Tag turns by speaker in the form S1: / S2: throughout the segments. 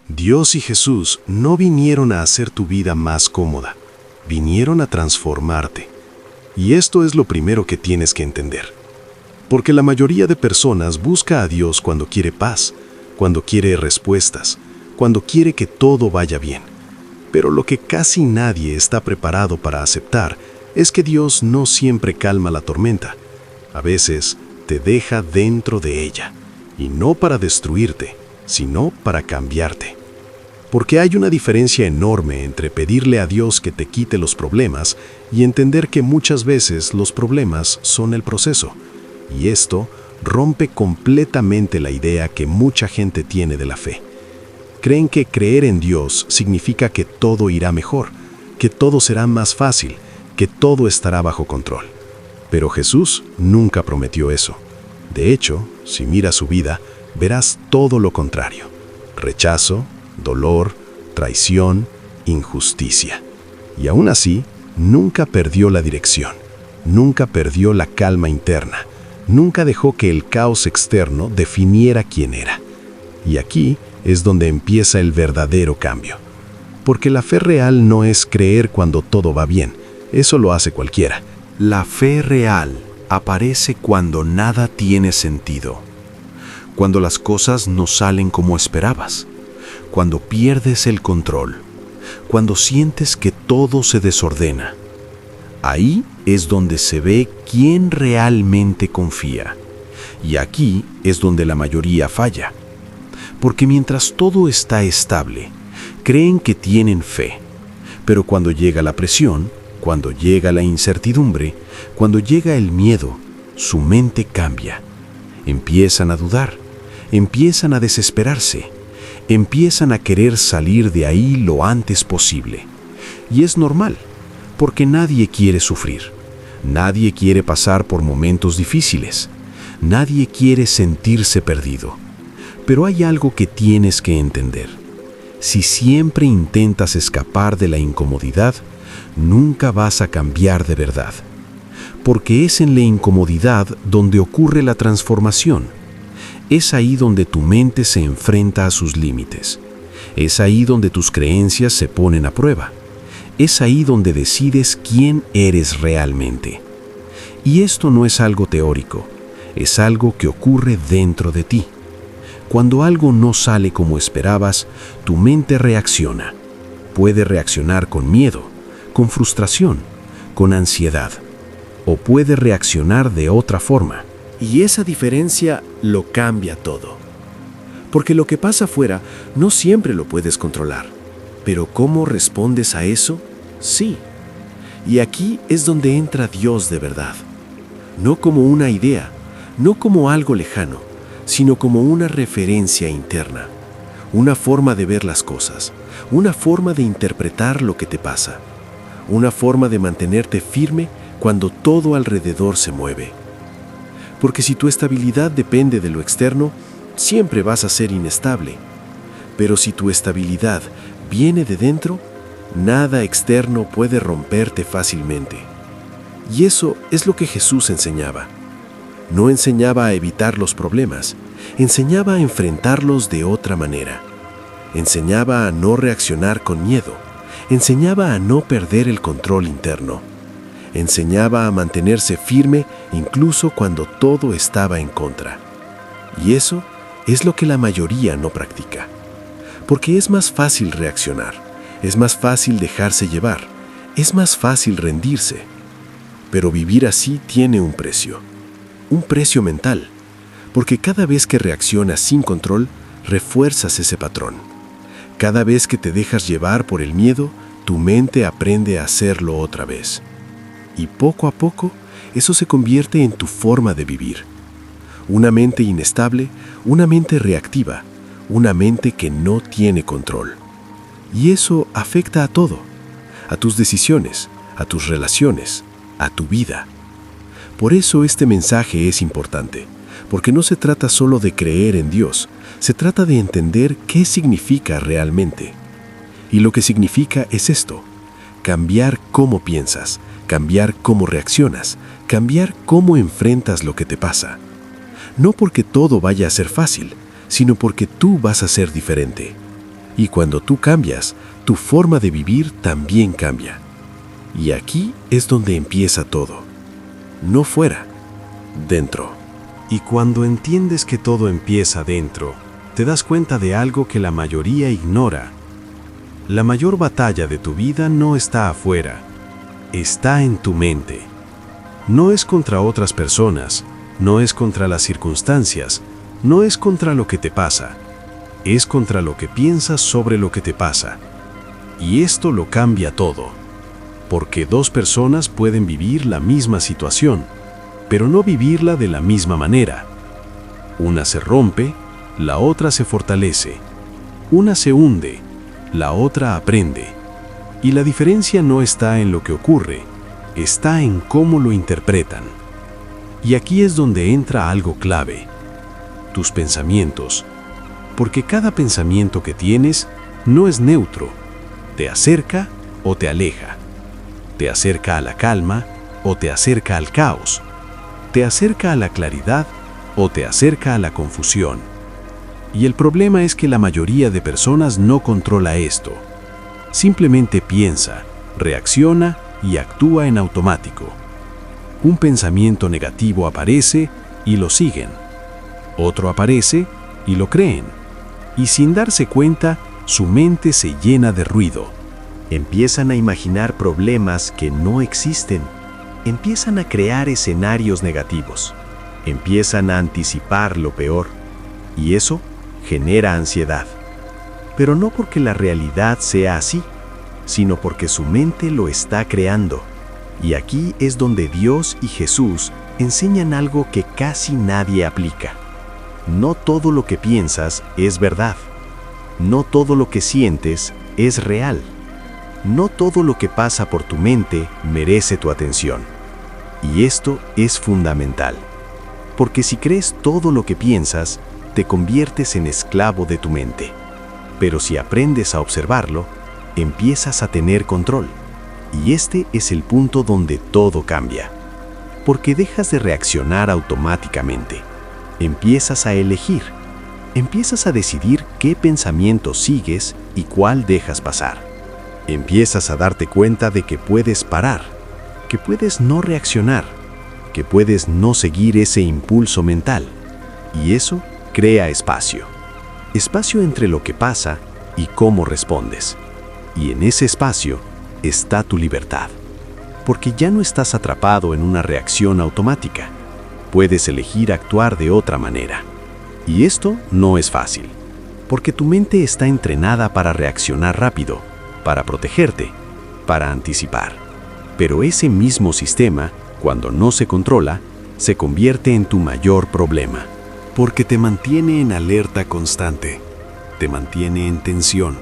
S1: Dios y Jesús no vinieron a hacer tu vida más cómoda, vinieron a transformarte. Y esto es lo primero que tienes que entender. Porque la mayoría de personas busca a Dios cuando quiere paz, cuando quiere respuestas, cuando quiere que todo vaya bien. Pero lo que casi nadie está preparado para aceptar es que Dios no siempre calma la tormenta. A veces te deja dentro de ella, y no para destruirte, sino para cambiarte. Porque hay una diferencia enorme entre pedirle a Dios que te quite los problemas y entender que muchas veces los problemas son el proceso. Y esto rompe completamente la idea que mucha gente tiene de la fe. Creen que creer en Dios significa que todo irá mejor, que todo será más fácil, que todo estará bajo control. Pero Jesús nunca prometió eso. De hecho, si miras su vida, verás todo lo contrario: rechazo, dolor, traición, injusticia. Y aún así, nunca perdió la dirección, nunca perdió la calma interna, nunca dejó que el caos externo definiera quién era. Y aquí es donde empieza el verdadero cambio. Porque la fe real no es creer cuando todo va bien, eso lo hace cualquiera.
S2: La fe real aparece cuando nada tiene sentido, cuando las cosas no salen como esperabas, cuando pierdes el control, cuando sientes que todo se desordena. Ahí es donde se ve quién realmente confía. Y aquí es donde la mayoría falla. Porque mientras todo está estable, creen que tienen fe. Pero cuando llega la presión, cuando llega la incertidumbre, cuando llega el miedo, su mente cambia. Empiezan a dudar, empiezan a desesperarse, empiezan a querer salir de ahí lo antes posible. Y es normal, porque nadie quiere sufrir, nadie quiere pasar por momentos difíciles, nadie quiere sentirse perdido. Pero hay algo que tienes que entender. Si siempre intentas escapar de la incomodidad, nunca vas a cambiar de verdad. Porque es en la incomodidad donde ocurre la transformación. Es ahí donde tu mente se enfrenta a sus límites. Es ahí donde tus creencias se ponen a prueba. Es ahí donde decides quién eres realmente. Y esto no es algo teórico, es algo que ocurre dentro de ti. Cuando algo no sale como esperabas, tu mente reacciona. Puede reaccionar con miedo, con frustración, con ansiedad. O puede reaccionar de otra forma.
S3: Y esa diferencia lo cambia todo. Porque lo que pasa afuera no siempre lo puedes controlar. Pero ¿cómo respondes a eso? Sí. Y aquí es donde entra Dios de verdad. No como una idea, no como algo lejano, sino como una referencia interna. Una forma de ver las cosas, una forma de interpretar lo que te pasa. Una forma de mantenerte firme cuando todo alrededor se mueve. Porque si tu estabilidad depende de lo externo, siempre vas a ser inestable. Pero si tu estabilidad viene de dentro, nada externo puede romperte fácilmente. Y eso es lo que Jesús enseñaba. No enseñaba a evitar los problemas, enseñaba a enfrentarlos de otra manera. Enseñaba a no reaccionar con miedo, enseñaba a no perder el control interno. Enseñaba a mantenerse firme incluso cuando todo estaba en contra. Y eso es lo que la mayoría no practica. Porque es más fácil reaccionar, es más fácil dejarse llevar, es más fácil rendirse. Pero vivir así tiene un precio mental, porque cada vez que reaccionas sin control, refuerzas ese patrón. Cada vez que te dejas llevar por el miedo, tu mente aprende a hacerlo otra vez. Y poco a poco, eso se convierte en tu forma de vivir. Una mente inestable, una mente reactiva, una mente que no tiene control. Y eso afecta a todo, a tus decisiones, a tus relaciones, a tu vida. Por eso este mensaje es importante, porque no se trata solo de creer en Dios, se trata de entender qué significa realmente. Y lo que significa es esto: cambiar cómo piensas, cambiar cómo reaccionas, cambiar cómo enfrentas lo que te pasa. No porque todo vaya a ser fácil, sino porque tú vas a ser diferente. Y cuando tú cambias, tu forma de vivir también cambia. Y aquí es donde empieza todo. No fuera, dentro.
S1: Y cuando entiendes que todo empieza dentro, te das cuenta de algo que la mayoría ignora. La mayor batalla de tu vida no está afuera, está en tu mente. No es contra otras personas, no es contra las circunstancias, no es contra lo que te pasa, es contra lo que piensas sobre lo que te pasa. Y esto lo cambia todo, porque dos personas pueden vivir la misma situación, pero no vivirla de la misma manera. Una se rompe, la otra se fortalece. Una se hunde, la otra aprende. Y la diferencia no está en lo que ocurre, está en cómo lo interpretan. Y aquí es donde entra algo clave: tus pensamientos. Porque cada pensamiento que tienes no es neutro, te acerca o te aleja. Te acerca a la calma o te acerca al caos. Te acerca a la claridad o te acerca a la confusión. Y el problema es que la mayoría de personas no controla esto. Simplemente piensa, reacciona y actúa en automático. Un pensamiento negativo aparece y lo siguen. Otro aparece y lo creen. Y sin darse cuenta, su mente se llena de ruido.
S3: Empiezan a imaginar problemas que no existen. Empiezan a crear escenarios negativos. Empiezan a anticipar lo peor. Y eso genera ansiedad. Pero no porque la realidad sea así, sino porque su mente lo está creando. Y aquí es donde Dios y Jesús enseñan algo que casi nadie aplica. No todo lo que piensas es verdad. No todo lo que sientes es real. No todo lo que pasa por tu mente merece tu atención. Y esto es fundamental. Porque si crees todo lo que piensas, te conviertes en esclavo de tu mente. Pero si aprendes a observarlo, empiezas a tener control. Y este es el punto donde todo cambia. Porque dejas de reaccionar automáticamente. Empiezas a elegir. Empiezas a decidir qué pensamiento sigues y cuál dejas pasar. Empiezas a darte cuenta de que puedes parar, que puedes no reaccionar, que puedes no seguir ese impulso mental. Y eso crea espacio. Espacio entre lo que pasa y cómo respondes. Y en ese espacio está tu libertad. Porque ya no estás atrapado en una reacción automática. Puedes elegir actuar de otra manera. Y esto no es fácil, porque tu mente está entrenada para reaccionar rápido, para protegerte, para anticipar. Pero ese mismo sistema, cuando no se controla, se convierte en tu mayor problema. Porque te mantiene en alerta constante, te mantiene en tensión,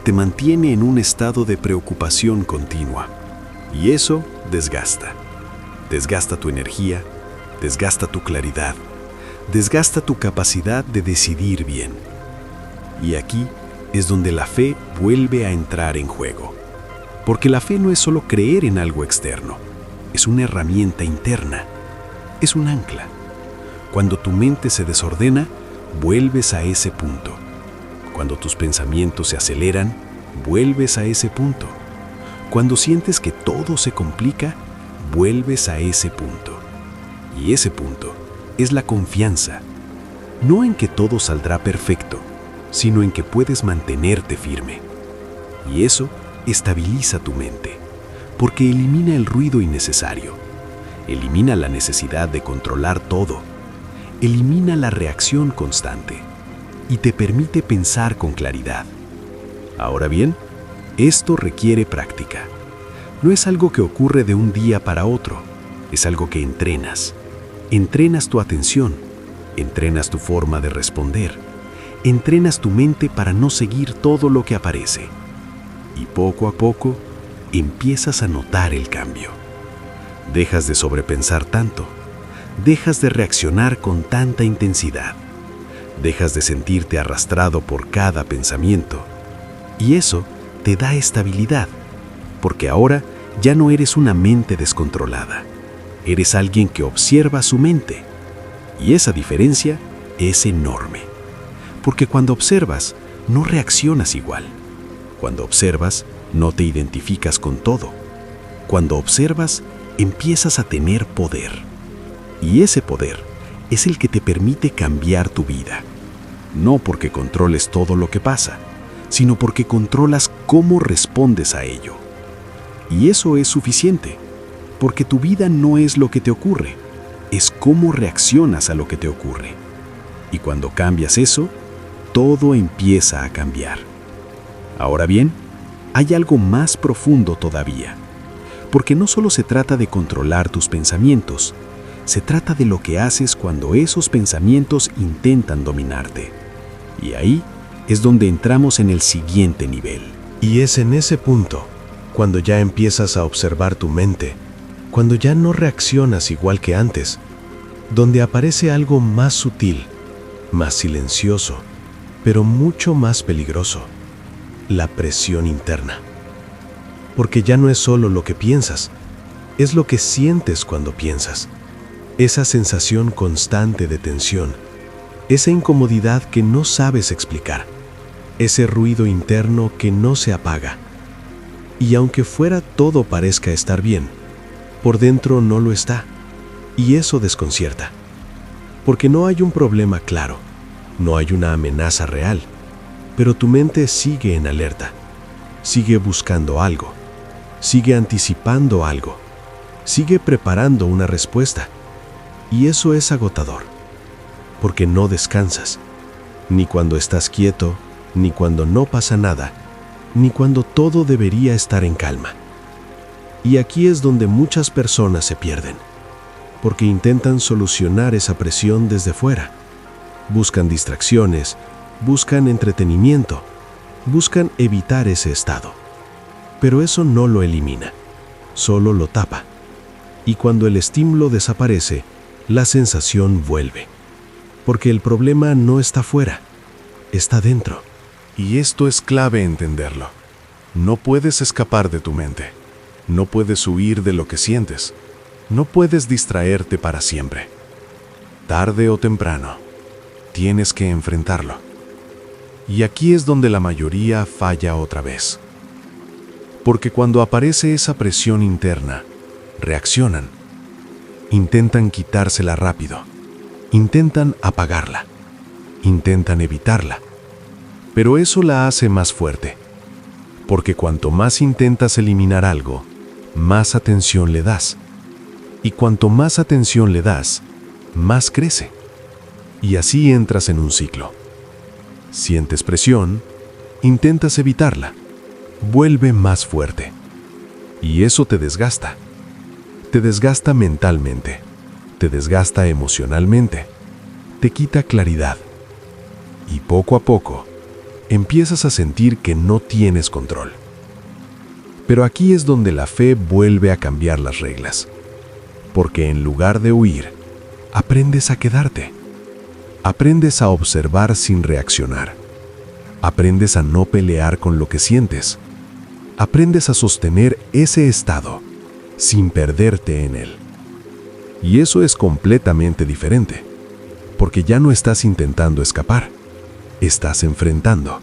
S3: te mantiene en un estado de preocupación continua. Y eso desgasta. Desgasta tu energía, desgasta tu claridad, desgasta tu capacidad de decidir bien. Y aquí es donde la fe vuelve a entrar en juego. Porque la fe no es solo creer en algo externo, es una herramienta interna, es un ancla. Cuando tu mente se desordena, vuelves a ese punto. Cuando tus pensamientos se aceleran, vuelves a ese punto. Cuando sientes que todo se complica, vuelves a ese punto. Y ese punto es la confianza, no en que todo saldrá perfecto, sino en que puedes mantenerte firme. Y eso estabiliza tu mente, porque elimina el ruido innecesario, elimina la necesidad de controlar todo, elimina la reacción constante y te permite pensar con claridad. Ahora bien, esto requiere práctica. No es algo que ocurre de un día para otro, es algo que entrenas. Entrenas tu atención, entrenas tu forma de responder, entrenas tu mente para no seguir todo lo que aparece. Y poco a poco empiezas a notar el cambio. Dejas de sobrepensar tanto, dejas de reaccionar con tanta intensidad, dejas de sentirte arrastrado por cada pensamiento. Y eso te da estabilidad, porque ahora ya no eres una mente descontrolada. Eres alguien que observa su mente. Y esa diferencia es enorme. Porque cuando observas,
S2: no reaccionas igual. Cuando observas, no te identificas con todo. Cuando observas, empiezas a tener poder. Y ese poder es el que te permite cambiar tu vida. No porque controles todo lo que pasa, sino porque controlas cómo respondes a ello. Y eso es suficiente, porque tu vida no es lo que te ocurre, es cómo reaccionas a lo que te ocurre. Y cuando cambias eso, todo empieza a cambiar. Ahora bien, hay algo más profundo todavía, porque no solo se trata de controlar tus pensamientos, se trata de lo que haces cuando esos pensamientos intentan dominarte. Y ahí es donde entramos en el siguiente nivel.
S3: Y es en ese punto, cuando ya empiezas a observar tu mente, cuando ya no reaccionas igual que antes, donde aparece algo más sutil, más silencioso, pero mucho más peligroso: la presión interna. Porque ya no es solo lo que piensas, es lo que sientes cuando piensas. Esa sensación constante de tensión, esa incomodidad que no sabes explicar, ese ruido interno que no se apaga. Y aunque fuera todo parezca estar bien, por dentro no lo está, y eso desconcierta. Porque no hay un problema claro, no hay una amenaza real, pero tu mente sigue en alerta, sigue buscando algo, sigue anticipando algo, sigue preparando una respuesta. Y eso es agotador, porque no descansas, ni cuando estás quieto, ni cuando no pasa nada, ni cuando todo debería estar en calma. Y aquí es donde muchas personas se pierden, porque intentan solucionar esa presión desde fuera. Buscan distracciones, buscan entretenimiento, buscan evitar ese estado. Pero eso no lo elimina, solo lo tapa. Y cuando el estímulo desaparece, la sensación vuelve. Porque el problema no está fuera, está dentro.
S1: Y esto es clave entenderlo. No puedes escapar de tu mente. No puedes huir de lo que sientes. No puedes distraerte para siempre. Tarde o temprano, tienes que enfrentarlo. Y aquí es donde la mayoría falla otra vez. Porque cuando aparece esa presión interna, reaccionan. Intentan quitársela rápido. Intentan apagarla. Intentan evitarla. Pero eso la hace más fuerte. Porque cuanto más intentas eliminar algo, más atención le das. Y cuanto más atención le das, más crece. Y así entras en un ciclo. Sientes presión, intentas evitarla, vuelve más fuerte. Y eso te desgasta. Te desgasta mentalmente, te desgasta emocionalmente, te quita claridad. Y poco a poco, empiezas a sentir que no tienes control. Pero aquí es donde la fe vuelve a cambiar las reglas. Porque en lugar de huir, aprendes a quedarte. Aprendes a observar sin reaccionar. Aprendes a no pelear con lo que sientes. Aprendes a sostener ese estado sin perderte en él. Y eso es completamente diferente, porque ya no estás intentando escapar, estás enfrentando.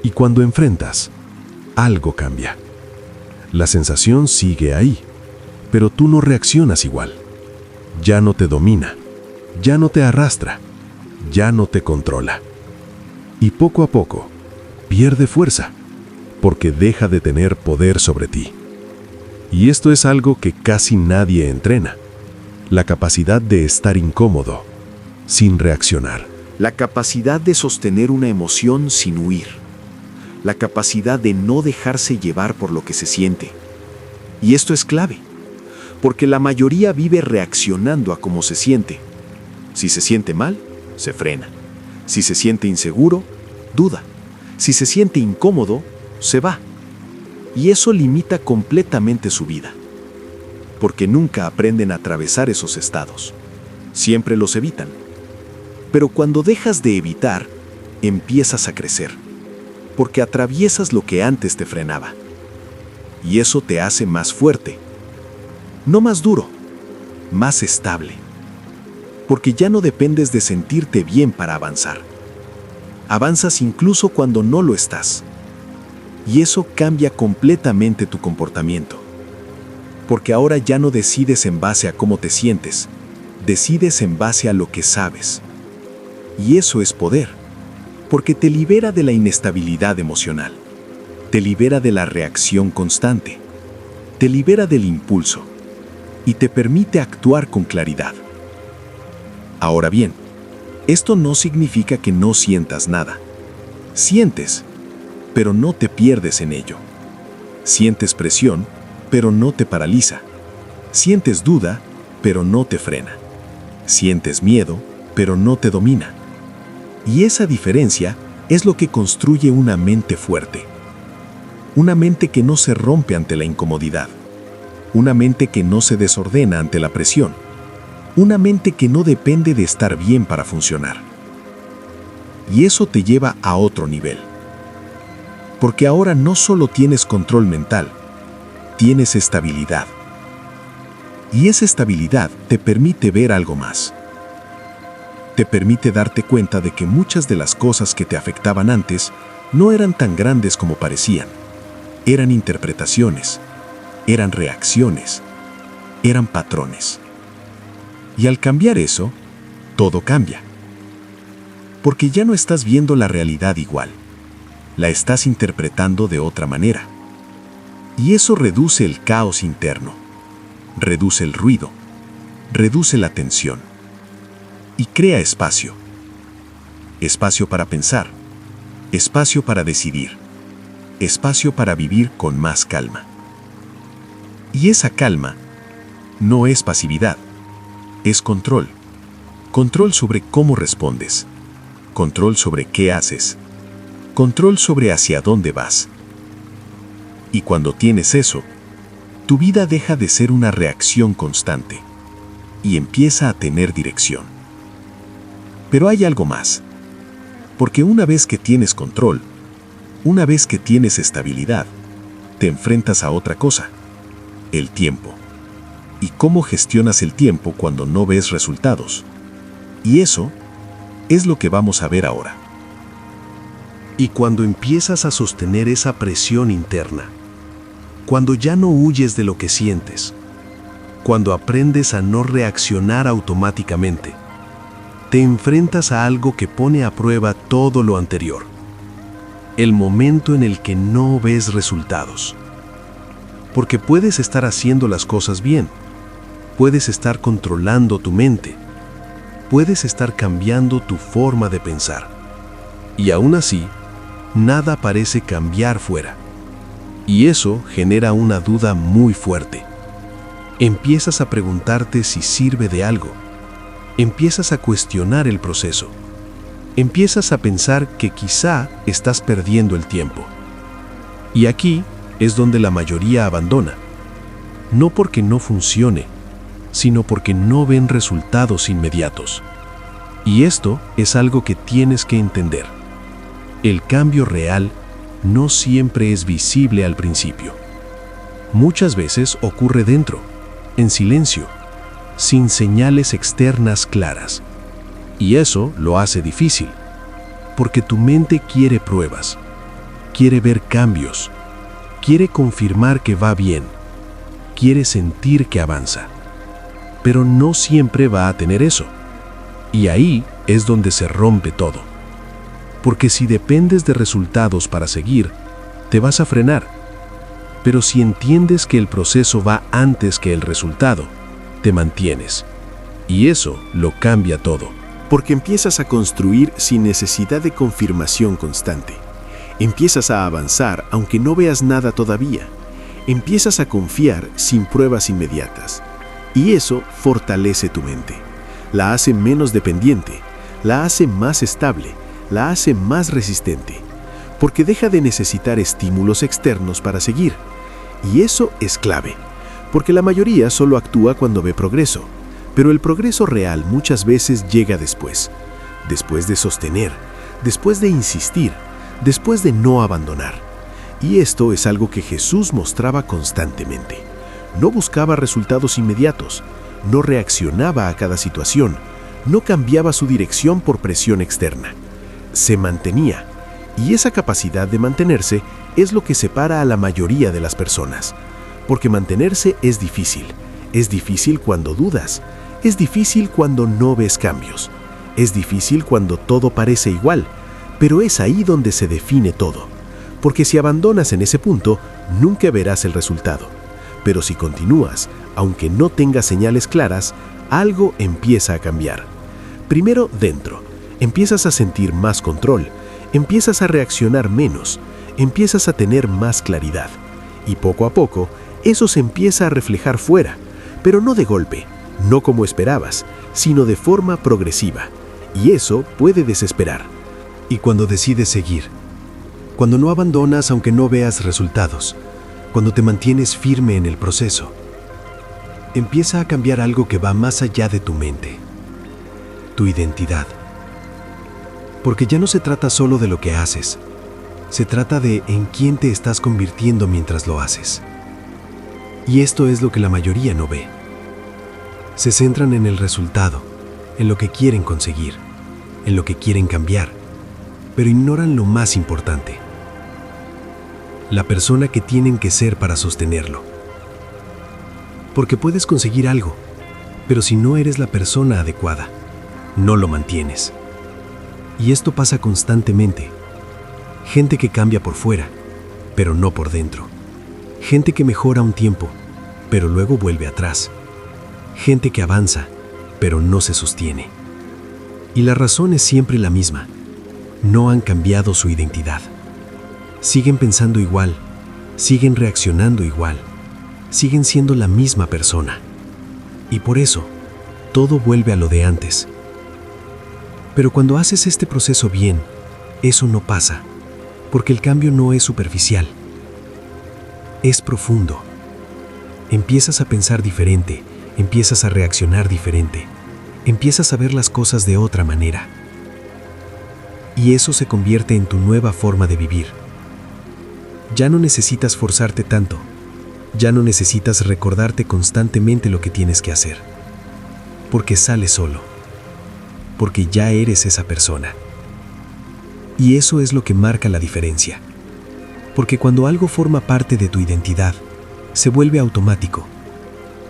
S1: Y cuando enfrentas, algo cambia. La sensación sigue ahí, pero tú no reaccionas igual. Ya no te domina, ya no te arrastra, ya no te controla. Y poco a poco, pierde fuerza, porque deja de tener poder sobre ti. Y esto es algo que casi nadie entrena. La capacidad de estar incómodo, sin reaccionar.
S3: La capacidad de sostener una emoción sin huir. La capacidad de no dejarse llevar por lo que se siente. Y esto es clave, porque la mayoría vive reaccionando a cómo se siente. Si se siente mal, se frena. Si se siente inseguro, duda. Si se siente incómodo, se va. Y eso limita completamente su vida, porque nunca aprenden a atravesar esos estados. Siempre los evitan. Pero cuando dejas de evitar, empiezas a crecer, porque atraviesas lo que antes te frenaba. Y eso te hace más fuerte, no más duro, más estable, porque ya no dependes de sentirte bien para avanzar. avanzas incluso cuando no lo estás. Y eso cambia completamente tu comportamiento. Porque ahora ya no decides en base a cómo te sientes, decides en base a lo que sabes. Y eso es poder, porque te libera de la inestabilidad emocional, te libera de la reacción constante, te libera del impulso y te permite actuar con claridad. Ahora bien, esto no significa que no sientas nada. Sientes, pero no te pierdes en ello. Sientes presión, pero no te paraliza. Sientes duda, pero no te frena. Sientes miedo, pero no te domina. Y esa diferencia es lo que construye una mente fuerte. Una mente que no se rompe ante la incomodidad. Una mente que no se desordena ante la presión. Una mente que no depende de estar bien para funcionar. Y eso te lleva a otro nivel. Porque ahora no solo tienes control mental, tienes estabilidad. Y esa estabilidad te permite ver algo más. Te permite darte cuenta de que muchas de las cosas que te afectaban antes no eran tan grandes como parecían. Eran interpretaciones, eran reacciones, eran patrones. Y al cambiar eso, todo cambia. Porque ya no estás viendo la realidad igual, la estás interpretando de otra manera. Y eso reduce el caos interno, reduce el ruido, reduce la tensión y crea espacio. Espacio para pensar, espacio para decidir, espacio para vivir con más calma. Y esa calma no es pasividad, es control. Control sobre cómo respondes, control sobre qué haces, control sobre hacia dónde vas. Y cuando tienes eso, tu vida deja de ser una reacción constante y empieza a tener dirección. Pero hay algo más, porque una vez que tienes control, una vez que tienes estabilidad, te enfrentas a otra cosa, el tiempo. Y cómo gestionas el tiempo cuando no ves resultados. Y eso es lo que vamos a ver ahora.
S1: Y cuando empiezas a sostener esa presión interna, cuando ya no huyes de lo que sientes, cuando aprendes a no reaccionar automáticamente, te enfrentas a algo que pone a prueba todo lo anterior. El momento en el que no ves resultados. Porque puedes estar haciendo las cosas bien, puedes estar controlando tu mente, puedes estar cambiando tu forma de pensar. Y aún así, nada parece cambiar fuera. Y eso genera una duda muy fuerte. Empiezas a preguntarte si sirve de algo. Empiezas a cuestionar el proceso. Empiezas a pensar que quizá estás perdiendo el tiempo. Y aquí es donde la mayoría abandona. No porque no funcione, sino porque no ven resultados inmediatos. Y esto es algo que tienes que entender. El cambio real no siempre es visible al principio. Muchas veces ocurre dentro, en silencio, sin señales externas claras. Y eso lo hace difícil, porque tu mente quiere pruebas, quiere ver cambios, quiere confirmar que va bien, quiere sentir que avanza. Pero no siempre va a tener eso. Y ahí es donde se rompe todo. Porque si dependes de resultados para seguir, te vas a frenar. Pero si entiendes que el proceso va antes que el resultado, te mantienes. Y eso lo cambia todo.
S3: Porque empiezas a construir sin necesidad de confirmación constante. Empiezas a avanzar aunque no veas nada todavía. Empiezas a confiar sin pruebas inmediatas. Y eso fortalece tu mente. La hace menos dependiente, la hace más estable, la hace más resistente. Porque deja de necesitar estímulos externos para seguir. Y eso es clave. Porque la mayoría solo actúa cuando ve progreso. Pero el progreso real muchas veces llega después. Después de sostener, después de insistir, después de no abandonar. Y esto es algo que Jesús mostraba constantemente. No buscaba resultados inmediatos, no reaccionaba a cada situación, no cambiaba su dirección por presión externa. se mantenía. Y esa capacidad de mantenerse es lo que separa a la mayoría de las personas. Porque mantenerse es difícil. Es difícil cuando dudas. Es difícil cuando no ves cambios. Es difícil cuando todo parece igual. Pero es ahí donde se define todo. Porque si abandonas en ese punto, nunca verás el resultado. Pero si continúas, aunque no tengas señales claras, algo empieza a cambiar. Primero dentro. Empiezas a sentir más control. Empiezas a reaccionar menos. Empiezas a tener más claridad. Y poco a poco, eso se empieza a reflejar fuera. Pero no de golpe, no como esperabas, sino de forma progresiva. Y eso puede desesperar.
S1: Y cuando decides seguir, cuando no abandonas aunque no veas resultados, cuando te mantienes firme en el proceso, empieza a cambiar algo que va más allá de tu mente, tu identidad. Porque ya no se trata solo de lo que haces, se trata de en quién te estás convirtiendo mientras lo haces. Y esto es lo que la mayoría no ve. Se centran en el resultado, en lo que quieren conseguir, en lo que quieren cambiar, pero ignoran lo más importante: la persona que tienen que ser para sostenerlo. Porque puedes conseguir algo, pero si no eres la persona adecuada, no lo mantienes. Y esto pasa constantemente. Gente que cambia por fuera, pero no por dentro. Gente que mejora un tiempo, pero luego vuelve atrás. Gente que avanza, pero no se sostiene. Y la razón es siempre la misma. No han cambiado su identidad. Siguen pensando igual, siguen reaccionando igual, siguen siendo la misma persona. Y por eso, todo vuelve a lo de antes. Pero cuando haces este proceso bien, eso no pasa, porque el cambio no es superficial. Es profundo. Empiezas a pensar diferente, empiezas a reaccionar diferente, empiezas a ver las cosas de otra manera. Y eso se convierte en tu nueva forma de vivir. Ya no necesitas forzarte tanto, ya no necesitas recordarte constantemente lo que tienes que hacer, porque sale solo, porque ya eres esa persona. Y eso es lo que marca la diferencia, porque cuando algo forma parte de tu identidad, se vuelve automático.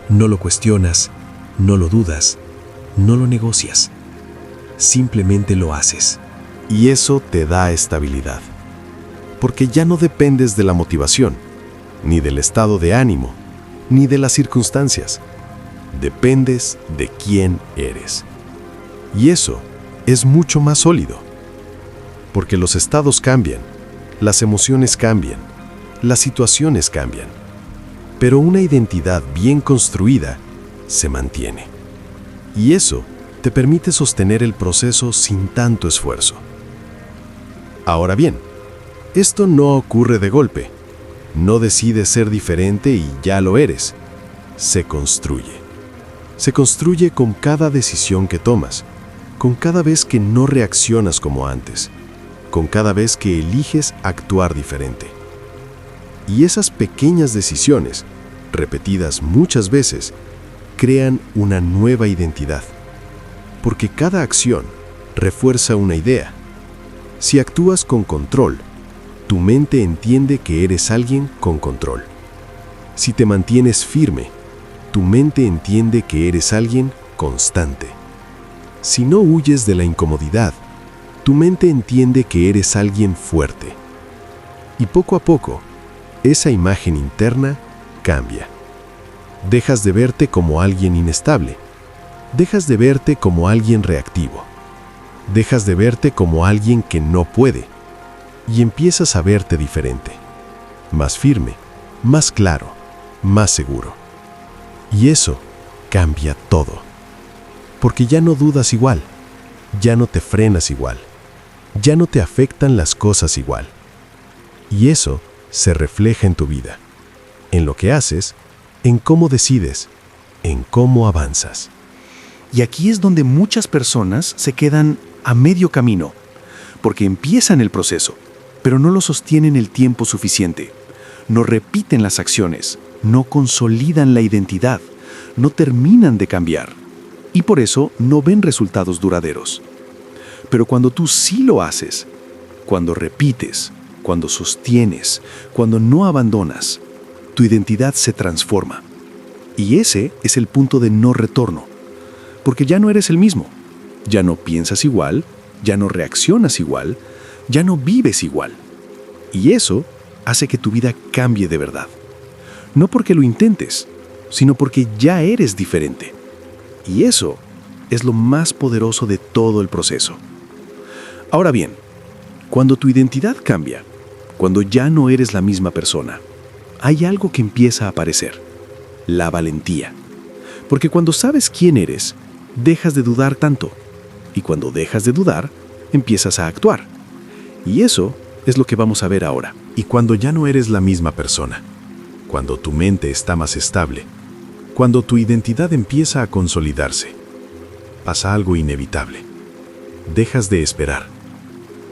S1: No lo cuestionas, no lo dudas, no lo negocias, simplemente lo haces.
S2: Y eso te da estabilidad, porque ya no dependes de la motivación, ni del estado de ánimo, ni de las circunstancias. Dependes de quién eres. Y eso es mucho más sólido, porque los estados cambian, las emociones cambian, las situaciones cambian, pero una identidad bien construida se mantiene. Y eso te permite sostener el proceso sin tanto esfuerzo. Ahora bien, esto no ocurre de golpe. No decides ser diferente y ya lo eres. Se construye. Se construye con cada decisión que tomas, con cada vez que no reaccionas como antes, con cada vez que eliges actuar diferente. Y esas pequeñas decisiones, repetidas muchas veces, crean una nueva identidad. Porque cada acción refuerza una idea. Si actúas con control, tu mente entiende que eres alguien con control. Si te mantienes firme, tu mente entiende que eres alguien constante. Si no huyes de la incomodidad, tu mente entiende que eres alguien fuerte. Y poco a poco, esa imagen interna cambia. Dejas de verte como alguien inestable. Dejas de verte como alguien reactivo. Dejas de verte como alguien que no puede. Y empiezas a verte diferente. Más firme, más claro, más seguro. Y eso cambia todo. Porque ya no dudas igual. Ya no te frenas igual. Ya no te afectan las cosas igual. Y eso se refleja en tu vida. En lo que haces, en cómo decides, en cómo avanzas.
S3: Y aquí es donde muchas personas se quedan a medio camino, porque empiezan el proceso, pero no lo sostienen el tiempo suficiente. No repiten las acciones, no consolidan la identidad, no terminan de cambiar. Y por eso no ven resultados duraderos. Pero cuando tú sí lo haces, cuando repites, cuando sostienes, cuando no abandonas, tu identidad se transforma. Y ese es el punto de no retorno, porque ya no eres el mismo, ya no piensas igual, ya no reaccionas igual, ya no vives igual. Y eso hace que tu vida cambie de verdad. No porque lo intentes, sino porque ya eres diferente. Y eso es lo más poderoso de todo el proceso. Ahora bien, cuando tu identidad cambia, cuando ya no eres la misma persona, hay algo que empieza a aparecer: la valentía. Porque cuando sabes quién eres, dejas de dudar tanto. Y cuando dejas de dudar, empiezas a actuar. Y eso es lo que vamos a ver ahora.
S1: Y cuando ya no eres la misma persona, cuando tu mente está más estable, cuando tu identidad empieza a consolidarse, pasa algo inevitable. Dejas de esperar.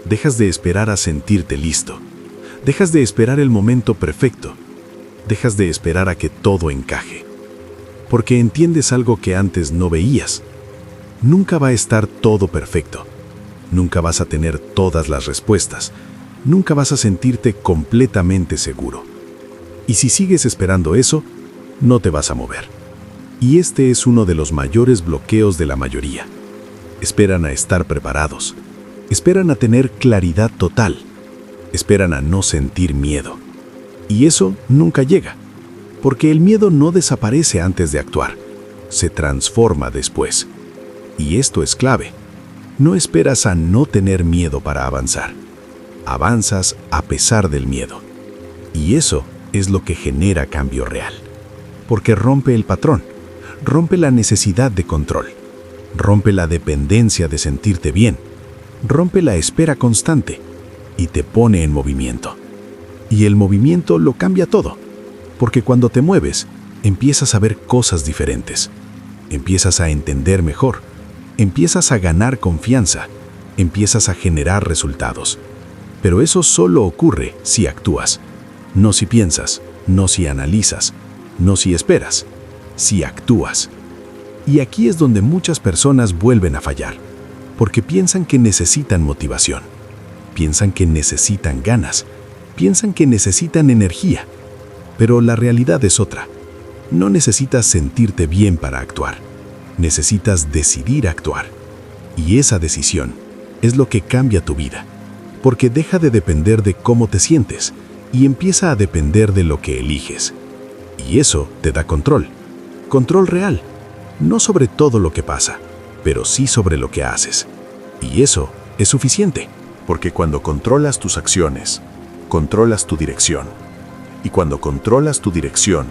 S1: Dejas de esperar a sentirte listo. Dejas de esperar el momento perfecto. Dejas de esperar a que todo encaje. Porque entiendes algo que antes no veías. Nunca va a estar todo perfecto. Nunca vas a tener todas las respuestas. Nunca vas a sentirte completamente seguro. Y si sigues esperando eso, no te vas a mover. Y este es uno de los mayores bloqueos de la mayoría. Esperan a estar preparados. Esperan a tener claridad total. Esperan a no sentir miedo. Y eso nunca llega, porque el miedo no desaparece antes de actuar. Se transforma después. Y esto es clave. No esperas a no tener miedo para avanzar. Avanzas a pesar del miedo. Y eso es lo que genera cambio real. Porque rompe el patrón, rompe la necesidad de control, rompe la dependencia de sentirte bien, rompe la espera constante y te pone en movimiento. Y el movimiento lo cambia todo, porque cuando te mueves, empiezas a ver cosas diferentes, empiezas a entender mejor, empiezas a ganar confianza, empiezas a generar resultados. Pero eso solo ocurre si actúas, no si piensas, no si analizas, no si esperas, si actúas. Y aquí es donde muchas personas vuelven a fallar, porque piensan que necesitan motivación, piensan que necesitan ganas, piensan que necesitan energía. Pero la realidad es otra. No necesitas sentirte bien para actuar, necesitas decidir actuar. Y esa decisión es lo que cambia tu vida, porque deja de depender de cómo te sientes y empieza a depender de lo que eliges. Y eso te da control, control real, no sobre todo lo que pasa, pero sí sobre lo que haces. Y eso es suficiente, porque cuando controlas tus acciones, controlas tu dirección. Y cuando controlas tu dirección,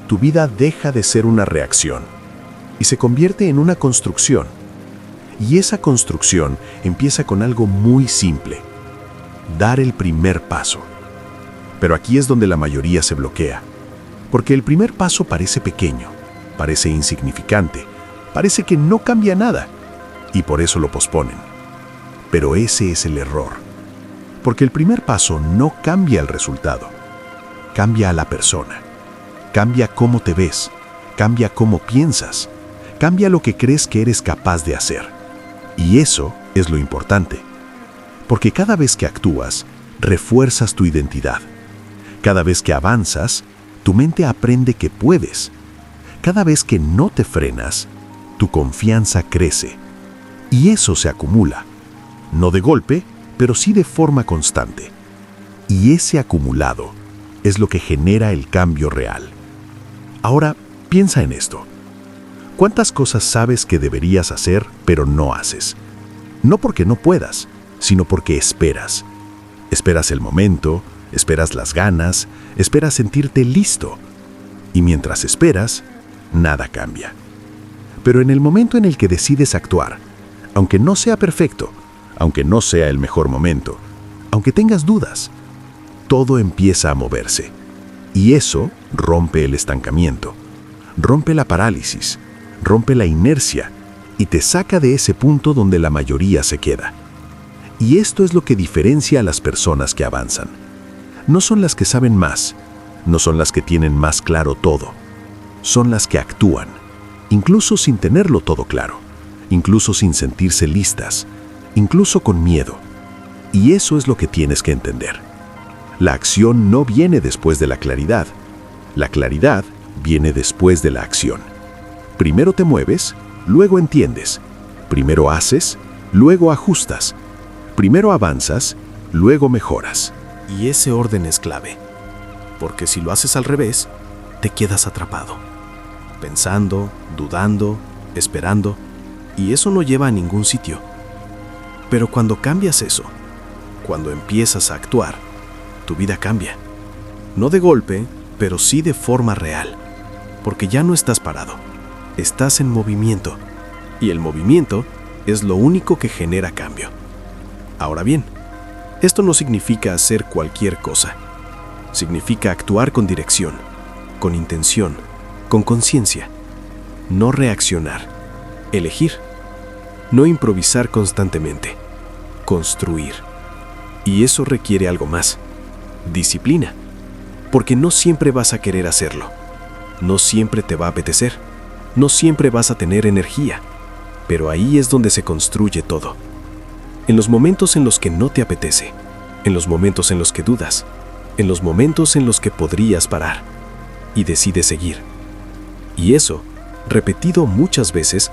S1: tu vida deja de ser una reacción y se convierte en una construcción. Y esa construcción empieza con algo muy simple: dar el primer paso. Pero aquí es donde la mayoría se bloquea, porque el primer paso parece pequeño, parece insignificante, parece que no cambia nada, y por eso lo posponen. Pero ese es el error, porque el primer paso no cambia el resultado, cambia a la persona, cambia cómo te ves, cambia cómo piensas, cambia lo que crees que eres capaz de hacer. Y eso es lo importante, porque cada vez que actúas, refuerzas tu identidad. Cada vez que avanzas, tu mente aprende que puedes. Cada vez que no te frenas, tu confianza crece. Y eso se acumula, no de golpe, pero sí de forma constante. Y ese acumulado es lo que genera el cambio real. Ahora, piensa en esto. ¿Cuántas cosas sabes que deberías hacer, pero no haces? No porque no puedas, sino porque esperas. Esperas el momento, esperas las ganas, esperas sentirte listo. Y mientras esperas, nada cambia. Pero en el momento en el que decides actuar, aunque no sea perfecto, aunque no sea el mejor momento, aunque tengas dudas, todo empieza a moverse. Y eso rompe el estancamiento, rompe la parálisis, rompe la inercia y te saca de ese punto donde la mayoría se queda. Y esto es lo que diferencia a las personas que avanzan. No son las que saben más, no son las que tienen más claro todo. Son las que actúan, incluso sin tenerlo todo claro, incluso sin sentirse listas,
S2: incluso con miedo. Y eso es lo que tienes que entender. La acción no viene después de la claridad. La claridad viene después de la acción. Primero te mueves, luego entiendes. Primero haces, luego ajustas. Primero avanzas, luego mejoras.
S3: Y ese orden es clave, porque si lo haces al revés, te quedas atrapado, pensando, dudando, esperando, y eso no lleva a ningún sitio. Pero cuando cambias eso, cuando empiezas a actuar, tu vida cambia. No de golpe, pero sí de forma real, porque ya no estás parado, estás en movimiento, y el movimiento es lo único que genera cambio. Ahora bien, esto no significa hacer cualquier cosa. Significa actuar con dirección, con intención, con conciencia. No reaccionar, elegir. No improvisar constantemente, construir. Y eso requiere algo más, disciplina. Porque no siempre vas a querer hacerlo. No siempre te va a apetecer. No siempre vas a tener energía. Pero ahí es donde se construye todo. En los momentos en los que no te apetece, en los momentos en los que dudas, en los momentos en los que podrías parar y decides seguir. Y eso, repetido muchas veces,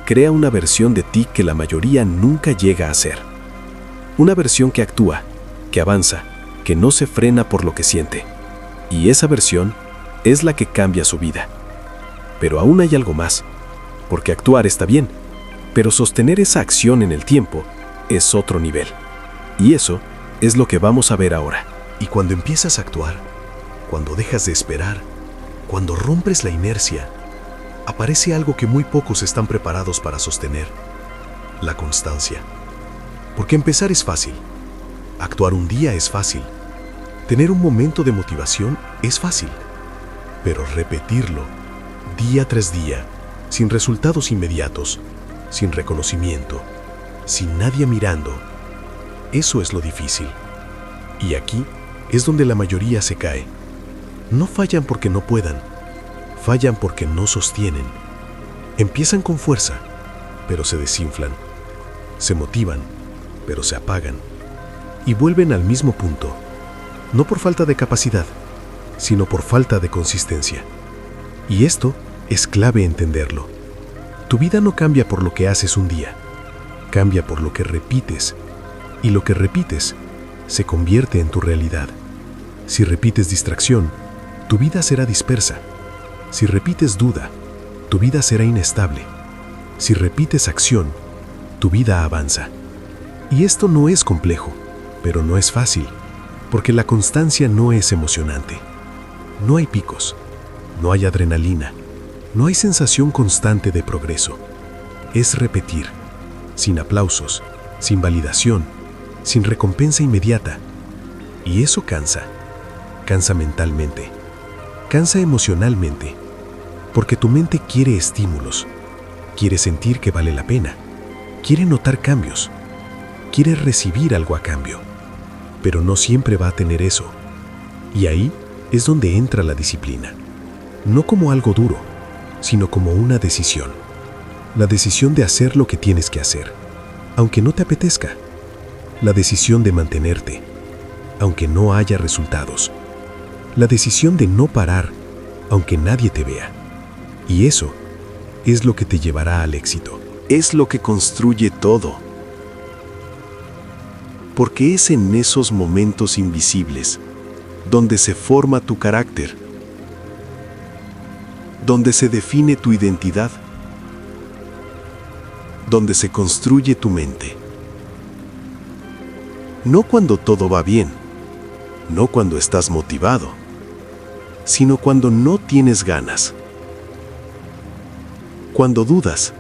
S3: crea una versión de ti que la mayoría nunca llega a ser. Una versión que actúa, que avanza, que no se frena por lo que siente. Y esa versión es la que cambia su vida. Pero aún hay algo más, porque actuar está bien, pero sostener esa acción en el tiempo es otro nivel. Y eso es lo que vamos a ver ahora.
S2: Y cuando empiezas a actuar, cuando dejas de esperar, cuando rompes la inercia, aparece algo que muy pocos están preparados para sostener: la constancia. Porque empezar es fácil, actuar un día es fácil, tener un momento de motivación es fácil, pero repetirlo día tras día, sin resultados inmediatos, sin reconocimiento, sin nadie mirando, eso es lo difícil. Y aquí es donde la mayoría se cae. No fallan porque no puedan, fallan porque no sostienen. Empiezan con fuerza, pero se desinflan. Se motivan, pero se apagan. Y vuelven al mismo punto, no por falta de capacidad, sino por falta de consistencia. Y esto es clave entenderlo. Tu vida no cambia por lo que haces un día, cambia por lo que repites, y lo que repites se convierte en tu realidad. Si repites distracción, tu vida será dispersa. Si repites duda, tu vida será inestable. Si repites acción, tu vida avanza. Y esto no es complejo, pero no es fácil, porque la constancia no es emocionante. No hay picos, no hay adrenalina, no hay sensación constante de progreso. Es repetir, sin aplausos, sin validación, sin recompensa inmediata. Y eso cansa. Cansa mentalmente. Cansa emocionalmente. Porque tu mente quiere estímulos. Quiere sentir que vale la pena. Quiere notar cambios. Quiere recibir algo a cambio. Pero no siempre va a tener eso. Y ahí es donde entra la disciplina. No como algo duro, sino como una decisión. La decisión de hacer lo que tienes que hacer, aunque no te apetezca. La decisión de mantenerte, aunque no haya resultados. La decisión de no parar, aunque nadie te vea. Y eso es lo que te llevará al éxito. Es lo que construye todo. Porque es en esos momentos invisibles donde se forma tu carácter, donde se define tu identidad, donde se construye tu mente. No cuando todo va bien, no cuando estás motivado, sino cuando no tienes ganas, cuando dudas,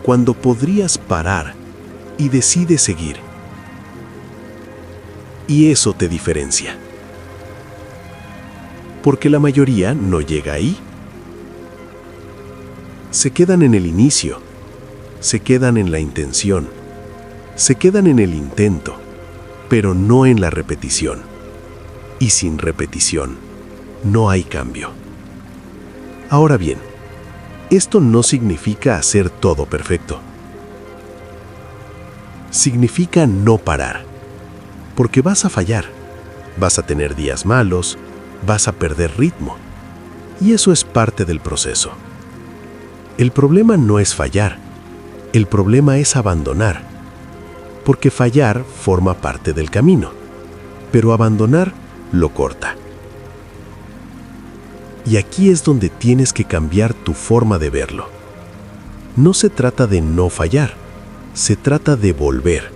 S2: cuando podrías parar y decides seguir. Y eso te diferencia. Porque la mayoría no llega ahí. Se quedan en el inicio, se quedan en la intención, se quedan en el intento, pero no en la repetición. Y sin repetición, no hay cambio. Ahora bien, esto no significa hacer todo perfecto.
S1: significa no parar. Porque vas a fallar, vas a tener días malos, vas a perder ritmo. Y eso es parte del proceso. El problema no es fallar, el problema es abandonar. Porque fallar forma parte del camino, pero abandonar lo corta. Y aquí es donde tienes que cambiar tu forma de verlo. No se trata de no fallar, se trata de volver.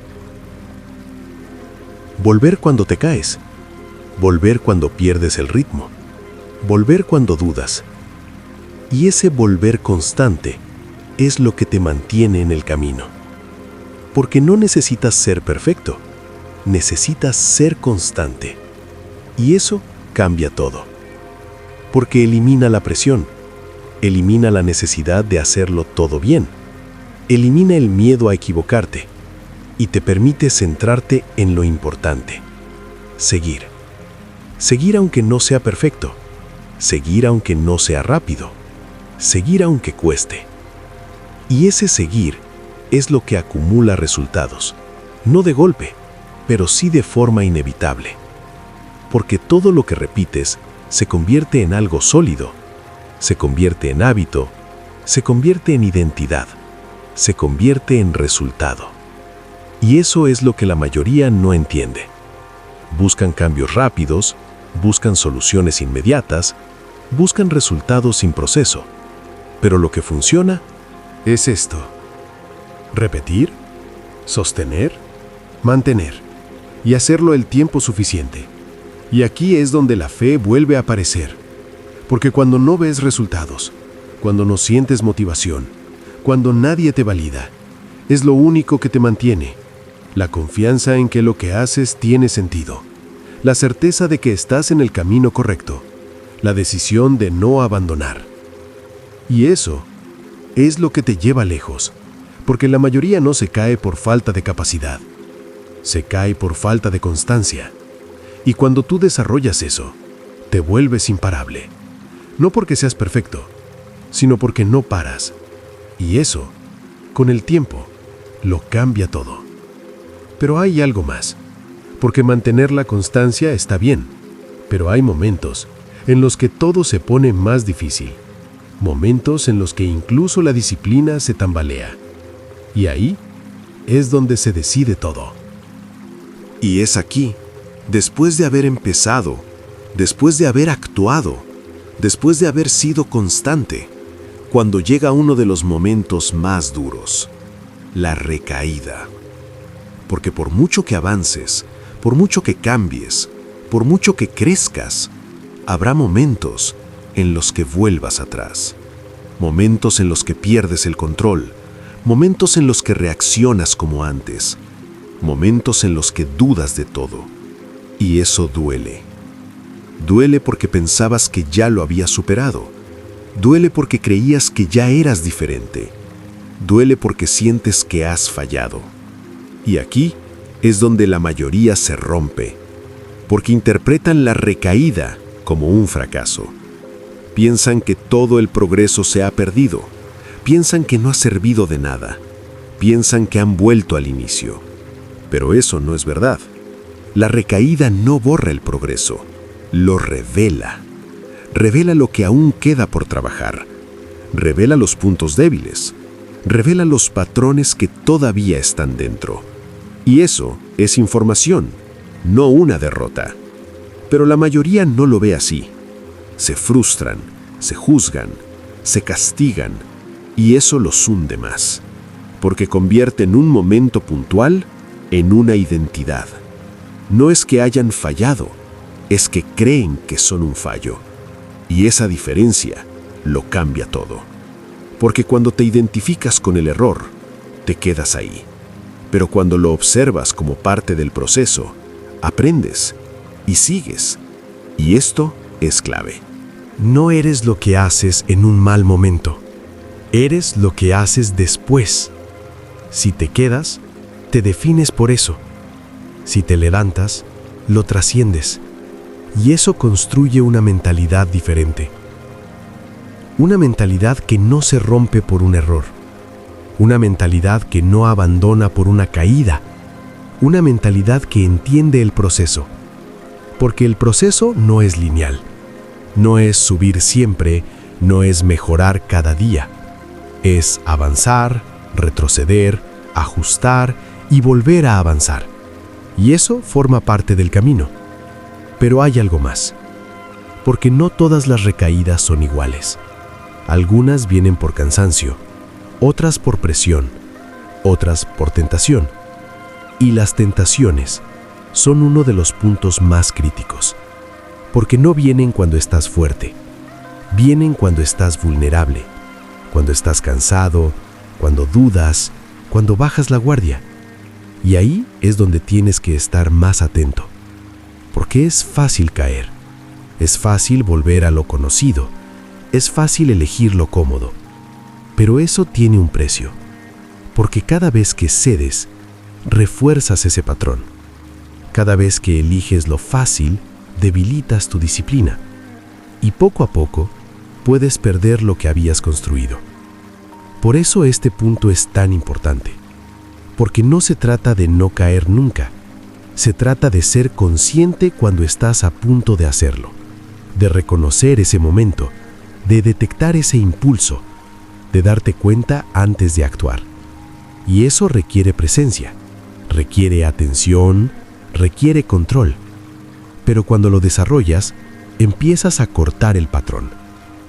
S1: Volver cuando te caes, volver cuando pierdes el ritmo, volver cuando dudas. Y ese volver constante es lo que te mantiene en el camino. Porque no necesitas ser perfecto, necesitas ser constante. Y eso cambia todo. Porque elimina la presión, elimina la necesidad de hacerlo todo bien, elimina el miedo a equivocarte y te permite centrarte en lo importante. Seguir. Seguir aunque no sea perfecto, seguir aunque no sea rápido, seguir aunque cueste. Y ese seguir es lo que acumula resultados, no de golpe, pero sí de forma inevitable. Porque todo lo que repites se convierte en algo sólido, se convierte en hábito, se convierte en identidad, se convierte en resultado. Y eso es lo que la mayoría no entiende. Buscan cambios rápidos, buscan soluciones inmediatas, buscan resultados sin proceso. Pero lo que funciona es esto: repetir, sostener, mantener y hacerlo el tiempo suficiente. Y aquí es donde la fe vuelve a aparecer. Porque cuando no ves resultados, cuando no sientes motivación, cuando nadie te valida, es lo único que te mantiene. La confianza en que lo que haces tiene sentido. La certeza de que estás en el camino correcto. La decisión de no abandonar. Y eso es lo que te lleva lejos. Porque la mayoría no se cae por falta de capacidad. Se cae por falta de constancia. Y cuando tú desarrollas eso, te vuelves imparable. No porque seas perfecto, sino porque no paras. Y eso, con el tiempo, lo cambia todo. Pero hay algo más. Porque mantener la constancia está bien, pero hay momentos en los que todo se pone más difícil. Momentos en los que incluso la disciplina se tambalea. Y ahí es donde se decide todo.
S2: Y es aquí, después de haber empezado, después de haber actuado, después de haber sido constante, cuando llega uno de los momentos más duros, la recaída. Porque por mucho que avances, por mucho que cambies, por mucho que crezcas, habrá momentos en los que vuelvas atrás. Momentos en los que pierdes el control, momentos en los que reaccionas como antes, momentos en los que dudas de todo. Y eso duele. Duele porque pensabas que ya lo habías superado. Duele porque creías que ya eras diferente. Duele porque sientes que has fallado. Y aquí es donde la mayoría se rompe, porque interpretan la recaída como un fracaso. Piensan que todo el progreso se ha perdido. Piensan que no ha servido de nada. Piensan que han vuelto al inicio. Pero eso no es verdad. La recaída no borra el progreso, lo revela. Revela lo que aún queda por trabajar. Revela los puntos débiles. Revela los patrones que todavía están dentro. Y eso es información, no una derrota. Pero la mayoría no lo ve así. Se frustran, se juzgan, se castigan, y eso los hunde más, porque convierten un momento puntual en una identidad. No es que hayan fallado, es que creen que son un fallo. Y esa diferencia lo cambia todo. Porque cuando te identificas con el error, te quedas ahí. Pero cuando lo observas como parte del proceso, aprendes y sigues. Y esto es clave.
S3: No eres lo que haces en un mal momento. Eres lo que haces después. Si te quedas, te defines por eso. Si te levantas, lo trasciendes. Y eso construye una mentalidad diferente. Una mentalidad que no se rompe por un error. Una mentalidad que no abandona por una caída,
S1: una mentalidad que entiende el proceso. Porque el proceso no es lineal. No es subir siempre, no es mejorar cada día. Es avanzar, retroceder, ajustar y volver a avanzar. Y eso forma parte del camino. Pero hay algo más. Porque no todas las recaídas son iguales. Algunas vienen por cansancio, otras por presión, otras por tentación. Y las tentaciones son uno de los puntos más críticos. Porque no vienen cuando estás fuerte. Vienen cuando estás vulnerable, cuando estás cansado, cuando dudas, cuando bajas la guardia. Y ahí es donde tienes que estar más atento. Porque es fácil caer. Es fácil volver a lo conocido. Es fácil elegir lo cómodo. Pero eso tiene un precio. Porque cada vez que cedes, refuerzas ese patrón. Cada vez que eliges lo fácil, debilitas tu disciplina. Y poco a poco, puedes perder lo que habías construido. Por eso este punto es tan importante. Porque no se trata de no caer nunca. Se trata de ser consciente cuando estás a punto de hacerlo. De reconocer ese momento, de detectar ese impulso, de darte cuenta antes de actuar. Y eso requiere presencia, requiere atención, requiere control. Pero cuando lo desarrollas, empiezas a cortar el patrón.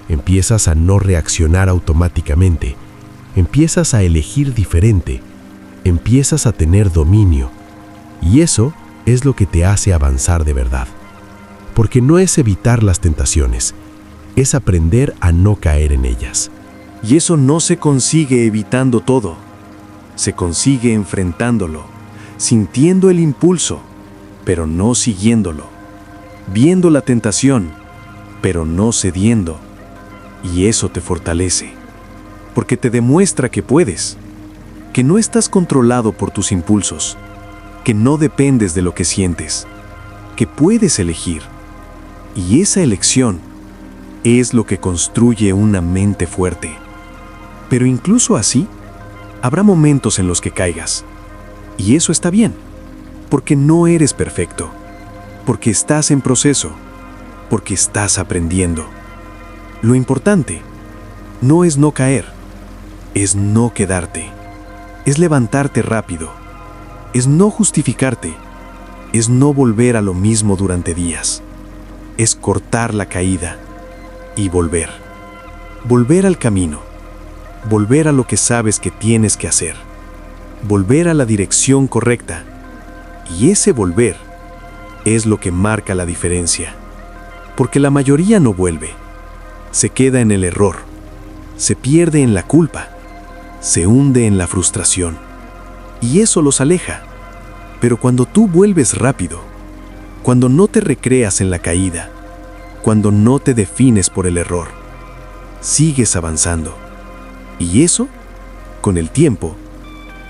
S1: Empiezas a no reaccionar automáticamente. Empiezas a elegir diferente. Empiezas a tener dominio. Y eso es lo que te hace avanzar de verdad. Porque no es evitar las tentaciones, es aprender a no caer en ellas.
S3: Y eso no se consigue evitando todo. Se consigue enfrentándolo, sintiendo el impulso, pero no siguiéndolo. Viendo la tentación, pero no cediendo. Y eso te fortalece, porque te demuestra que puedes, que no estás controlado por tus impulsos, que no dependes de lo que sientes, que puedes elegir. Y esa elección es lo que construye una mente fuerte. Pero incluso así, habrá momentos en los que caigas. Y eso está bien, porque no eres perfecto, porque estás en proceso, porque estás aprendiendo. Lo importante no es no caer, es no quedarte, es levantarte rápido, es no justificarte, es no volver a lo mismo durante días, es cortar la caída y volver. Volver al camino, volver a lo que sabes que tienes que hacer, volver a la dirección correcta. Y ese volver es lo que marca la diferencia, porque la mayoría no vuelve, se queda en el error, se pierde en la culpa, se hunde en la frustración, y eso los aleja. Pero cuando tú vuelves rápido, cuando no te recreas en la caída, cuando no te defines por el error, sigues avanzando. Y eso, con el tiempo,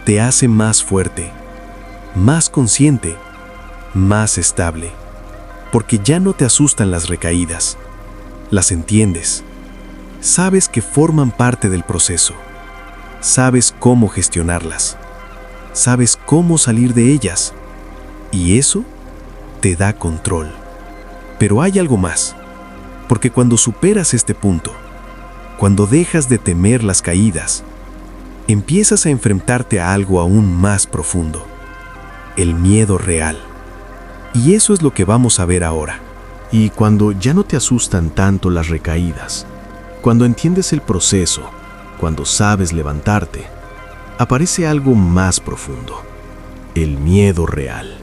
S3: te hace más fuerte, más consciente, más estable, porque ya no te asustan las recaídas, las entiendes, sabes que forman parte del proceso, sabes cómo gestionarlas, sabes cómo salir de ellas, y eso te da control. Pero hay algo más, porque cuando superas este punto, cuando dejas de temer las caídas, empiezas a enfrentarte a algo aún más profundo, el miedo real. Y eso es lo que vamos a ver ahora.
S1: Y cuando ya no te asustan tanto las recaídas, cuando entiendes el proceso, cuando sabes levantarte, aparece algo más profundo, el miedo real.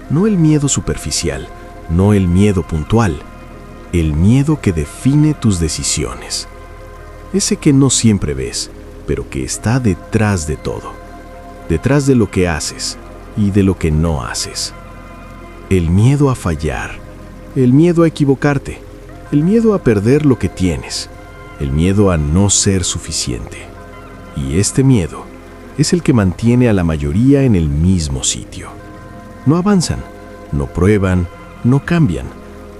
S1: No el miedo superficial, no el miedo puntual, el miedo que define tus decisiones. Ese que no siempre ves, pero que está detrás de todo, detrás de lo que haces y de lo que no haces. El miedo a fallar, el miedo a equivocarte, el miedo a perder lo que tienes, el miedo a no ser suficiente. Y este miedo es el que mantiene a la mayoría en el mismo sitio. No avanzan, no prueban, no cambian,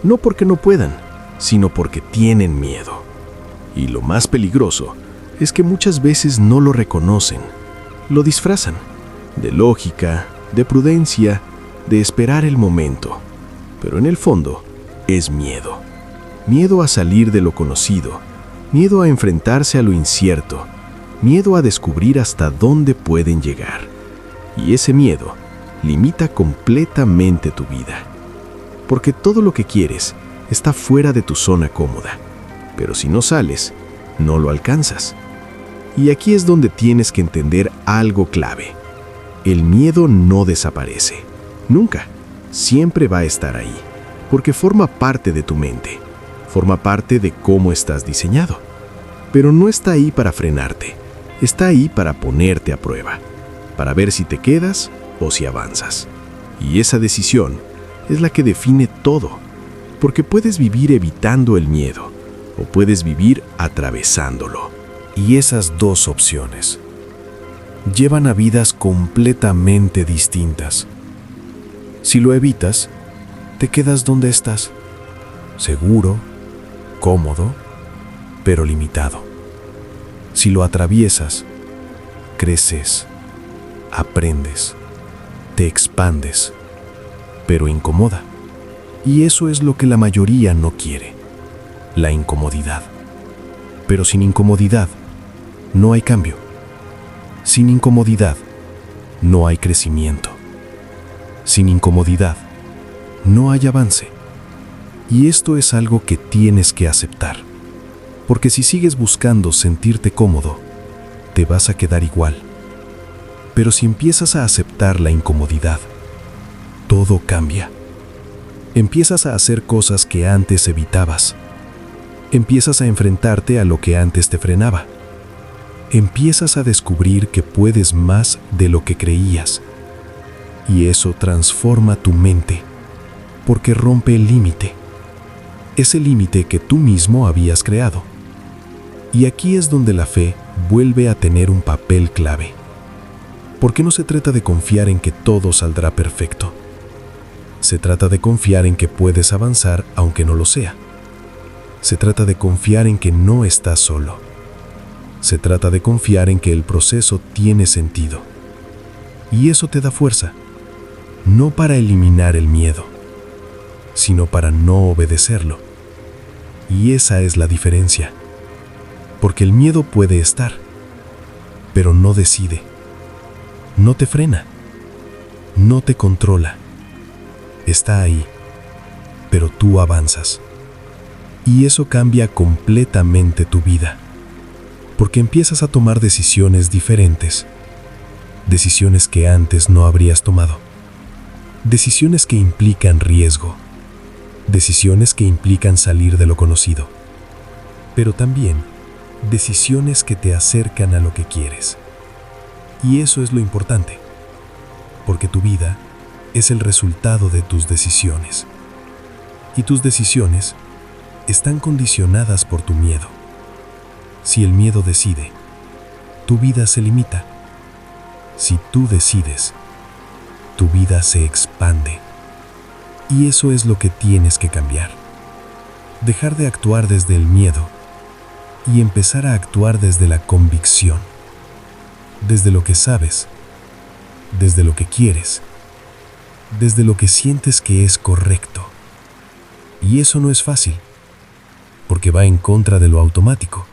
S1: no porque no puedan, sino porque tienen miedo. Y lo más peligroso es que muchas veces no lo reconocen, lo disfrazan de lógica,
S3: de prudencia, de esperar el momento. Pero en el fondo es miedo. Miedo a salir de lo conocido, miedo a enfrentarse a lo incierto, miedo a descubrir hasta dónde pueden llegar. Y ese miedo limita completamente tu vida. Porque todo lo que quieres está fuera de tu zona cómoda. Pero si no sales, no lo alcanzas. Y aquí es donde tienes que entender algo clave. El miedo no desaparece. Nunca. Siempre va a estar ahí. Porque forma parte de tu mente. Forma parte de cómo estás diseñado. Pero no está ahí para frenarte. Está ahí para ponerte a prueba. Para ver si te quedas o si avanzas. Y esa decisión es la que define todo. Porque puedes vivir evitando el miedo o puedes vivir atravesándolo. Y esas dos opciones llevan a vidas completamente distintas. Si lo evitas, te quedas donde estás, seguro, cómodo, pero limitado. Si lo atraviesas, creces, aprendes, te expandes, pero incomoda. Y eso es lo que la mayoría no quiere, la incomodidad. Pero sin incomodidad, no hay cambio. Sin incomodidad, no hay crecimiento. Sin incomodidad, no hay avance. Y esto es algo que tienes que aceptar. Porque si sigues buscando sentirte cómodo, te vas a quedar igual. Pero si empiezas a aceptar la incomodidad, todo cambia. Empiezas a hacer cosas que antes evitabas. Empiezas a enfrentarte a lo que antes te frenaba. Empiezas a descubrir que puedes más de lo que creías. Y eso transforma tu mente, porque rompe el límite. Ese límite que tú mismo habías creado. Y aquí es donde la fe vuelve a tener un papel clave. Porque no se trata de confiar en que todo saldrá perfecto. Se trata de confiar en que puedes avanzar aunque no lo sea. Se trata de confiar en que no estás solo. Se trata de confiar en que el proceso tiene sentido. Y eso te da fuerza, no para eliminar el miedo, sino para no obedecerlo. Y esa es la diferencia. Porque el miedo puede estar, pero no decide. No te frena. No te controla. Está ahí, pero tú avanzas. Y eso cambia completamente tu vida. Porque empiezas a tomar decisiones diferentes. Decisiones que antes no habrías tomado. Decisiones que implican riesgo. Decisiones que implican salir de lo conocido. Pero también decisiones que te acercan a lo que quieres. Y eso es lo importante. Porque tu vida es el resultado de tus decisiones. Y tus decisiones están condicionadas por tu miedo. Si el miedo decide, tu vida se limita. Si tú decides, tu vida se expande. Y eso es lo que tienes que cambiar. Dejar de actuar desde el miedo y empezar a actuar desde la convicción. Desde lo que sabes, desde lo que quieres, desde lo que sientes que es correcto. Y eso no es fácil, porque va en contra de lo automático,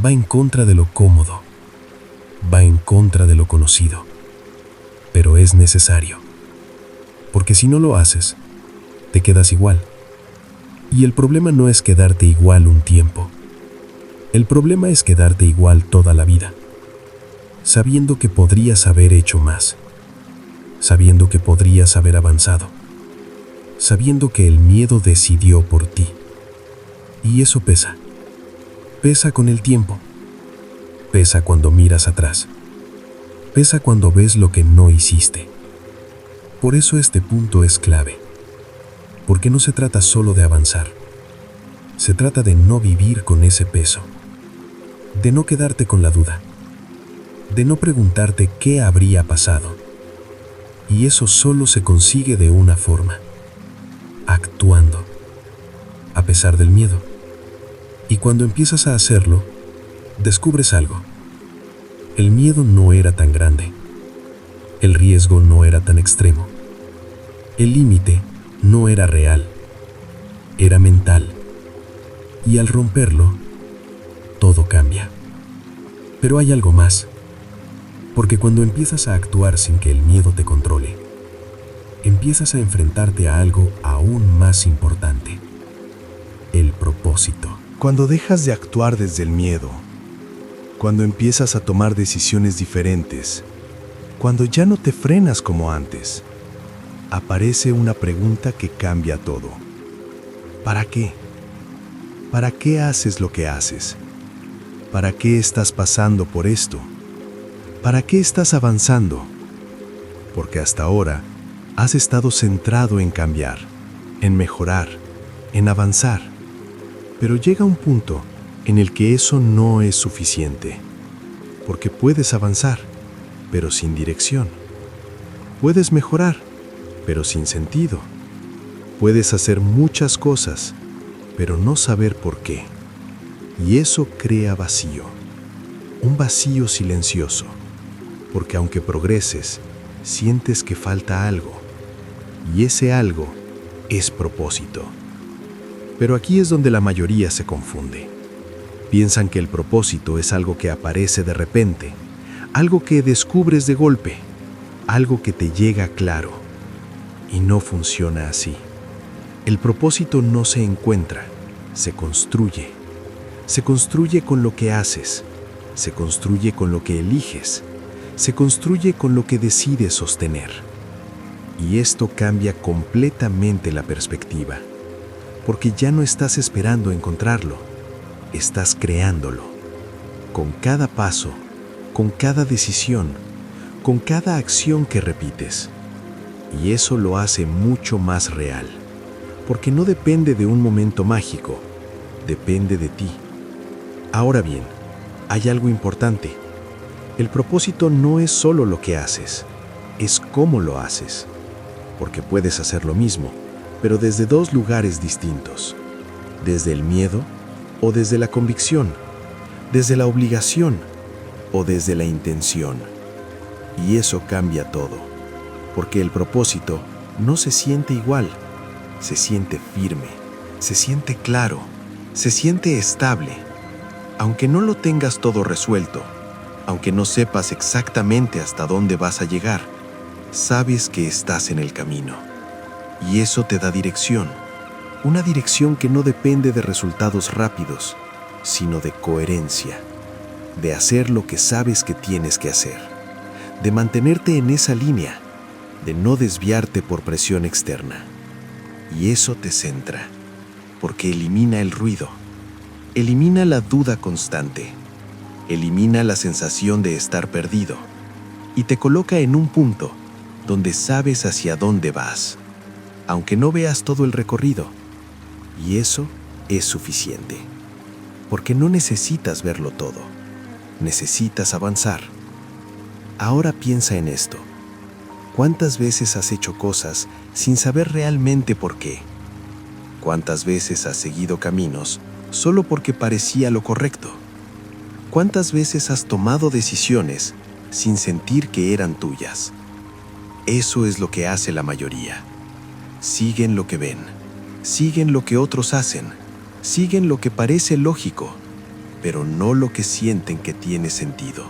S3: va en contra de lo cómodo, va en contra de lo conocido. Pero es necesario, porque si no lo haces, te quedas igual. Y el problema no es quedarte igual un tiempo. El problema es quedarte igual toda la vida, sabiendo que podrías haber hecho más, sabiendo que podrías haber avanzado, sabiendo que el miedo decidió por ti. Y eso pesa. Pesa con el tiempo. Pesa cuando miras atrás. Pesa cuando ves lo que no hiciste. Por eso este punto es clave. Porque no se trata solo de avanzar. Se trata de no vivir con ese peso. De no quedarte con la duda. De no preguntarte qué habría pasado. Y eso solo se consigue de una forma. Actuando. A pesar del miedo. Y cuando empiezas a hacerlo, descubres algo. El miedo no era tan grande.
S1: El riesgo no era tan extremo. El límite no era real, era mental. Y al romperlo, todo cambia. Pero hay algo más, porque cuando empiezas a actuar sin que el miedo te controle, empiezas a enfrentarte a algo aún más importante: el propósito.
S3: Cuando dejas de actuar desde el miedo, cuando empiezas a tomar decisiones diferentes, cuando ya no te frenas como antes, aparece una pregunta que cambia todo. ¿Para qué? ¿Para qué haces lo que haces? ¿Para qué estás pasando por esto? ¿Para qué estás avanzando? Porque hasta ahora has estado centrado en cambiar, en mejorar, en avanzar. Pero llega un punto en el que eso no es suficiente, porque puedes avanzar, pero sin dirección. Puedes mejorar, pero sin sentido. Puedes hacer muchas cosas, pero no saber por qué. Y eso crea vacío, un vacío silencioso, porque aunque progreses, sientes que falta algo, y ese algo es propósito. Pero aquí es donde la mayoría se confunde. Piensan que el propósito es algo que aparece de repente, algo que descubres de golpe, algo que te llega claro. Y no funciona así. El propósito no se encuentra, se construye. Se construye con lo que haces, se construye con lo que eliges, se construye con lo que decides sostener. Y esto cambia completamente la perspectiva, porque ya no estás esperando encontrarlo, estás creándolo. Con cada paso, con cada decisión, con cada acción que repites. Y eso lo hace mucho más real, porque no depende de un momento mágico, depende de ti. Ahora bien, hay algo importante. El propósito no es solo lo que haces, es cómo lo haces. Porque puedes hacer lo mismo, pero desde dos lugares distintos. Desde el miedo o desde la convicción. Desde la obligación o desde la intención. Y eso cambia todo. Porque el propósito no se siente igual. Se siente firme, se siente claro, se siente estable. Aunque no lo tengas todo resuelto, aunque no sepas exactamente hasta dónde vas a llegar, sabes que estás en el camino. Y eso te da dirección. Una dirección que no depende de resultados rápidos, sino de coherencia. De hacer lo que sabes que tienes que hacer. De mantenerte en esa línea. De no desviarte por presión externa. Y eso te centra, porque elimina el ruido. Elimina la duda constante. Elimina la sensación de estar perdido. Y te coloca en un punto donde sabes hacia dónde vas, aunque no veas todo el recorrido. Y eso es suficiente, porque no necesitas verlo todo. Necesitas avanzar. Ahora piensa en esto. ¿Cuántas veces has hecho cosas sin saber realmente por qué? ¿Cuántas veces has seguido caminos solo porque parecía lo correcto? ¿Cuántas veces has tomado decisiones sin sentir que eran tuyas? Eso es lo que hace la mayoría. Siguen lo que ven, siguen lo que otros hacen, siguen lo que parece lógico, pero no lo que sienten que tiene sentido.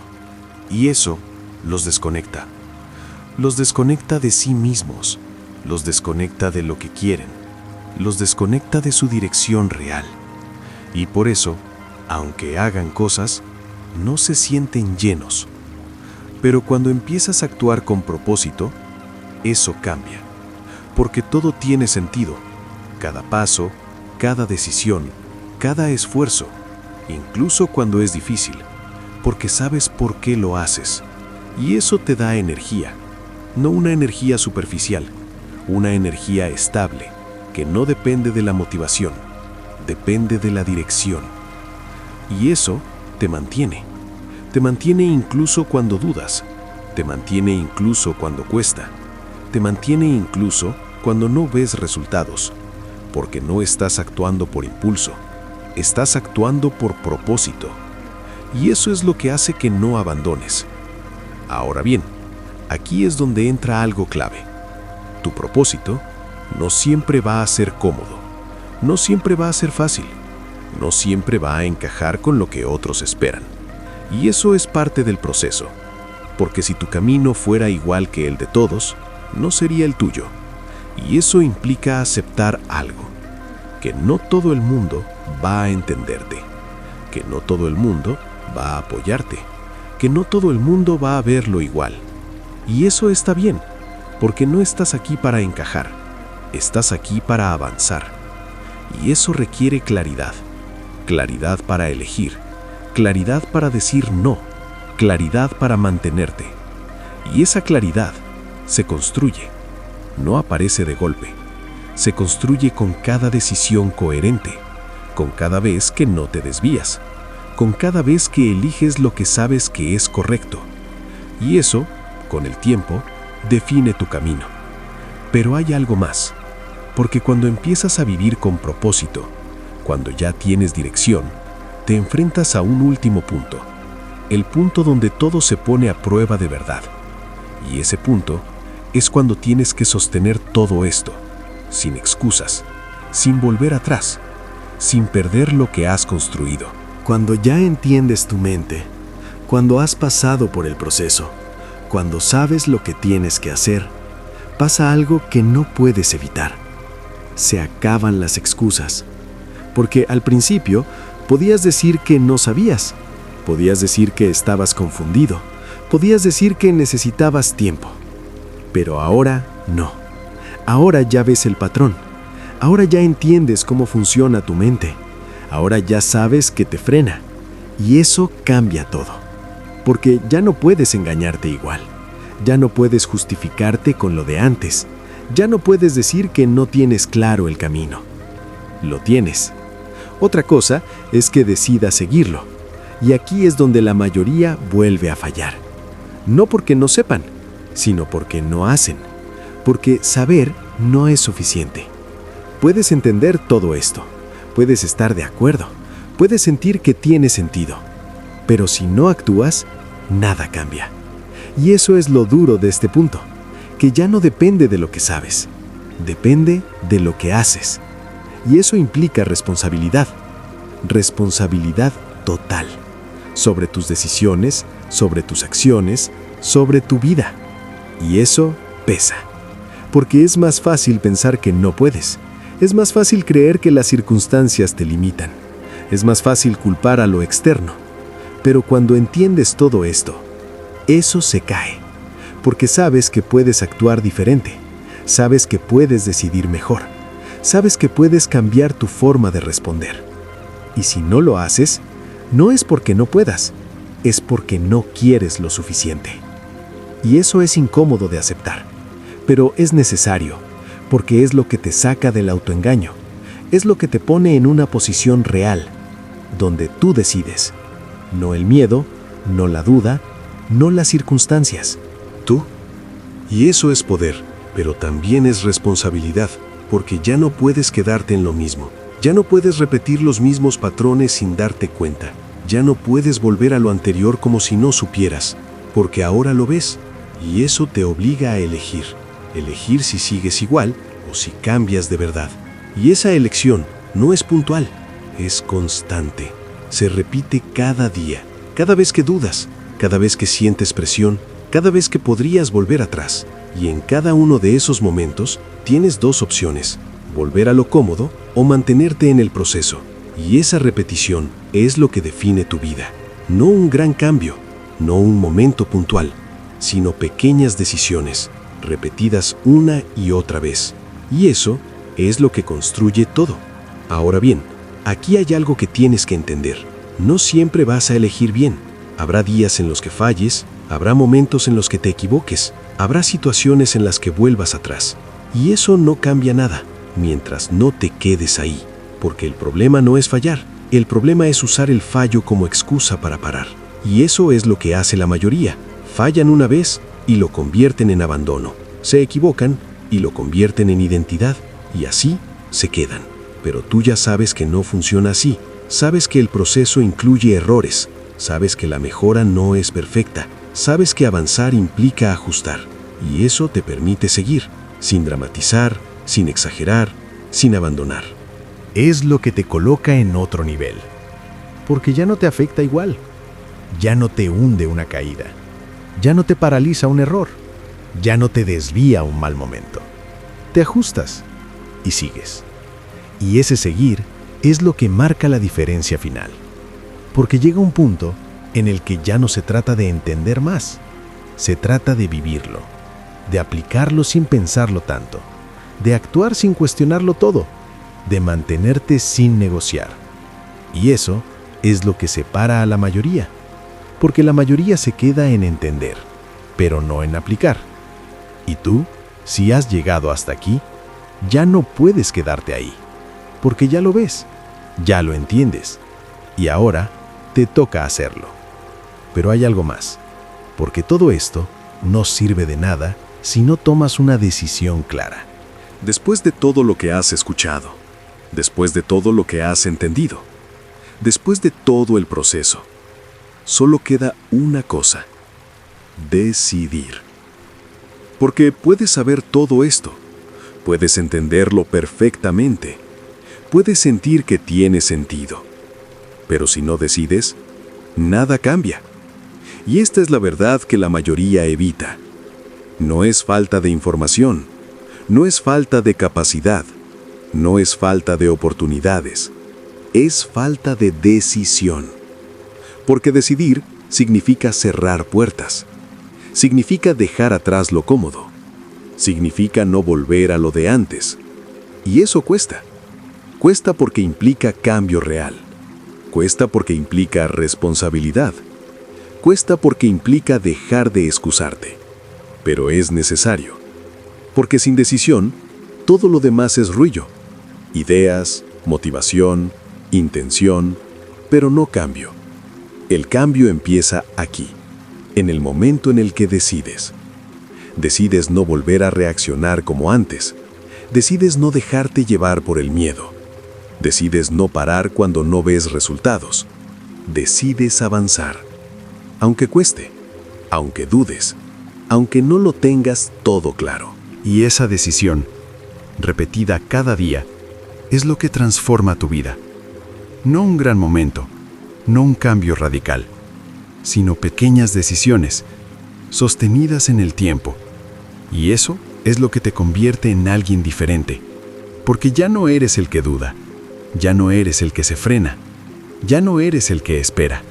S1: Y eso los desconecta. Los desconecta de sí mismos, los desconecta de lo que quieren, los desconecta de su dirección real. Y por eso, aunque hagan cosas, no se sienten llenos. Pero cuando empiezas a actuar con propósito, eso cambia, porque todo tiene sentido. Cada paso, cada decisión, cada esfuerzo, incluso cuando es difícil, porque sabes por qué lo haces. Y eso te da energía. No una energía superficial, una energía estable, que no depende de la motivación, depende de la dirección. Y eso te mantiene incluso cuando dudas, te mantiene incluso cuando cuesta, te mantiene incluso cuando no ves resultados, porque no estás actuando por impulso, estás actuando por propósito. Y eso es lo que hace que no abandones. Ahora bien, aquí es donde entra algo clave. Tu propósito no siempre va a ser cómodo, no siempre va a ser fácil, no siempre va a encajar con lo que otros esperan. Y eso es parte del proceso, porque si tu camino fuera igual que el de todos, no sería el tuyo. Y eso implica aceptar algo, que no todo el mundo va a entenderte, que no todo el mundo va a apoyarte, que no todo el mundo va a verlo igual. Y eso está bien, porque no estás aquí para encajar, estás aquí para avanzar. Y eso requiere claridad, claridad para elegir, claridad para decir no, claridad para mantenerte. Y esa claridad se construye, no aparece de golpe, se construye con cada decisión coherente, con cada vez que no te desvías, con cada vez que eliges lo que sabes que es correcto. Y eso, con el tiempo, define tu camino. Pero hay algo más, porque cuando empiezas a vivir con propósito, cuando ya tienes dirección, te enfrentas a un último punto, el punto donde todo se pone a prueba de verdad. Y ese punto es cuando tienes que sostener todo esto, sin excusas, sin volver atrás, sin perder lo que has construido.
S3: Cuando ya entiendes tu mente, cuando has pasado por el proceso, cuando sabes lo que tienes que hacer, pasa algo que no puedes evitar. Se acaban las excusas. Porque al principio podías decir que no sabías, podías decir que estabas confundido, podías decir que necesitabas tiempo. Pero ahora no. Ahora ya ves el patrón. Ahora ya entiendes cómo funciona tu mente. Ahora ya sabes que te frena. Y eso cambia todo. Porque ya no puedes engañarte igual. Ya no puedes justificarte con lo de antes. Ya no puedes decir que no tienes claro el camino. Lo tienes. Otra cosa es que decidas seguirlo. Y aquí es donde la mayoría vuelve a fallar. No porque no sepan, sino porque no hacen. Porque saber no es suficiente. Puedes entender todo esto. Puedes estar de acuerdo. Puedes sentir que tiene sentido. Pero si no actúas, nada cambia. Y eso es lo duro de este punto, que ya no depende de lo que sabes, depende de lo que haces. Y eso implica responsabilidad, responsabilidad total, sobre tus decisiones, sobre tus acciones, sobre tu vida. Y eso pesa, porque es más fácil pensar que no puedes, es más fácil creer que las circunstancias te limitan, es más fácil culpar a lo externo. Pero cuando entiendes todo esto, eso se cae, porque sabes que puedes actuar diferente, sabes que puedes decidir mejor, sabes que puedes cambiar tu forma de responder. Y si no lo haces, no es porque no puedas, es porque no quieres lo suficiente. Y eso es incómodo de aceptar, pero es necesario, porque es lo que te saca del autoengaño, es lo que te pone en una posición real, donde tú decides, no el miedo, no la duda, no las circunstancias.
S1: Tú. Y eso es poder, pero también es responsabilidad, porque ya no puedes quedarte en lo mismo. Ya no puedes repetir los mismos patrones sin darte cuenta. Ya no puedes volver a lo anterior como si no supieras, porque ahora lo ves. Y eso te obliga a elegir. Elegir si sigues igual o si cambias de verdad. Y esa elección no es puntual, es constante. Se repite cada día, cada vez que dudas, cada vez que sientes presión, cada vez que podrías volver atrás. Y en cada uno de esos momentos tienes dos opciones: volver a lo cómodo o mantenerte en el proceso. Y esa repetición es lo que define tu vida. No un gran cambio, no un momento puntual, sino pequeñas decisiones, repetidas una y otra vez. Y eso es lo que construye todo. Ahora bien, aquí hay algo que tienes que entender. No siempre vas a elegir bien. Habrá días en los que falles, habrá momentos en los que te equivoques, habrá situaciones en las que vuelvas atrás. Y eso no cambia nada, mientras no te quedes ahí. Porque el problema no es fallar, el problema es usar el fallo como excusa para parar. Y eso es lo que hace la mayoría. Fallan una vez y lo convierten en abandono. Se equivocan y lo convierten en identidad. Y así se quedan. Pero tú ya sabes que no funciona así. Sabes que el proceso incluye errores. Sabes que la mejora no es perfecta. sabes que avanzar implica ajustar, y eso te permite seguir, sin dramatizar, sin exagerar, sin abandonar.
S2: Es lo que te coloca en otro nivel, porque ya no te afecta igual, ya no te hunde una caída, ya no te paraliza un error, ya no te desvía un mal momento. Te ajustas y sigues. Y ese seguir es lo que marca la diferencia final, porque llega un punto en el que ya no se trata de entender más, se trata de vivirlo, de aplicarlo sin pensarlo tanto, de actuar sin cuestionarlo todo, de mantenerte sin negociar. Y eso es lo que separa a la mayoría, porque la mayoría se queda en entender, pero no en aplicar. Y tú, si has llegado hasta aquí, ya no puedes quedarte ahí, porque ya lo ves, ya lo entiendes, y ahora te toca hacerlo. Pero hay algo más, porque todo esto no sirve de nada si no tomas una decisión clara.
S1: Después de todo lo que has escuchado, después de todo lo que has entendido, después de todo el proceso, solo queda una cosa: decidir. Porque puedes saber todo esto, puedes entenderlo perfectamente, puedes sentir que tiene sentido, pero si no decides, nada cambia. Y esta es la verdad que la mayoría evita. No es falta de información, no es falta de capacidad, no es falta de oportunidades, es falta de decisión. Porque decidir significa cerrar puertas, significa dejar atrás lo cómodo, significa no volver a lo de antes. Y eso cuesta. Cuesta porque implica cambio real, cuesta porque implica responsabilidad, cuesta porque implica dejar de excusarte. Pero es necesario, porque sin decisión, todo lo demás es ruido. Ideas, motivación, intención, pero no cambio. El cambio empieza aquí, en el momento en el que decides. Decides no volver a reaccionar como antes. Decides no dejarte llevar por el miedo. Decides no parar cuando no ves resultados. Decides avanzar. Aunque cueste, aunque dudes, aunque no lo tengas todo claro.
S2: Y esa decisión, repetida cada día, es lo que transforma tu vida. No un gran momento, no un cambio radical, sino pequeñas decisiones, sostenidas en el tiempo. Y eso es lo que te convierte en alguien diferente, porque ya no eres el que duda, ya no eres el que se frena, ya no eres el que espera.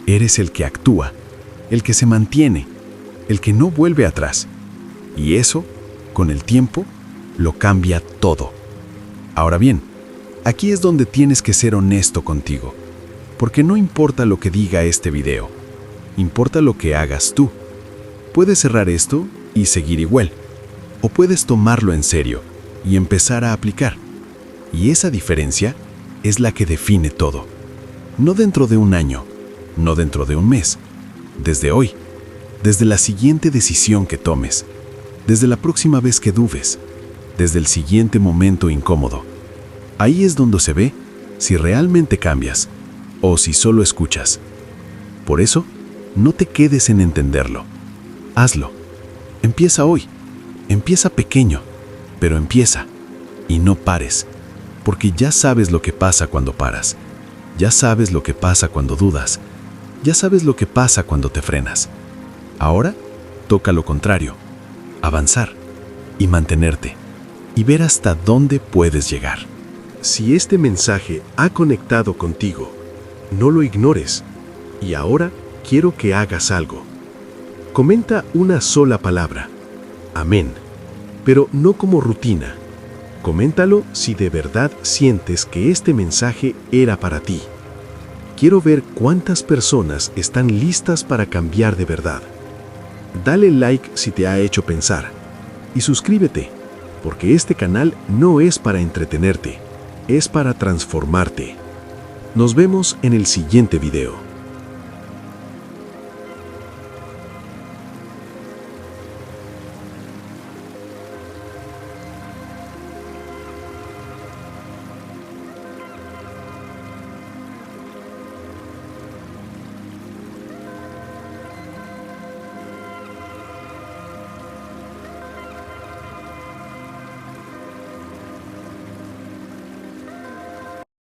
S2: Eres el que actúa, el que se mantiene, el que no vuelve atrás. Y eso, con el tiempo, lo cambia todo. Ahora bien, aquí es donde tienes que ser honesto contigo, porque no importa lo que diga este video, importa lo que hagas tú. Puedes cerrar esto y seguir igual, o puedes tomarlo en serio y empezar a aplicar. Y esa diferencia es la que define todo. No dentro de un año, no dentro de un mes, desde hoy, desde la siguiente decisión que tomes, desde la próxima vez que dudes, desde el siguiente momento incómodo. Ahí es donde se ve si realmente cambias o si solo escuchas. Por eso, no te quedes en entenderlo. Hazlo. Empieza hoy. Empieza pequeño, pero empieza. Y no pares, porque ya sabes lo que pasa cuando paras. Ya sabes lo que pasa cuando dudas. Ya sabes lo que pasa cuando te frenas. Ahora, toca lo contrario. Avanzar y mantenerte. Y ver hasta dónde puedes llegar.
S1: Si este mensaje ha conectado contigo, no lo ignores. Y ahora quiero que hagas algo. Comenta una sola palabra. Amén. Pero no como rutina. Coméntalo si de verdad sientes que este mensaje era para ti. Quiero ver cuántas personas están listas para cambiar de verdad. Dale like si te ha hecho pensar. Y suscríbete, porque este canal no es para entretenerte, es para transformarte. Nos vemos en el siguiente video.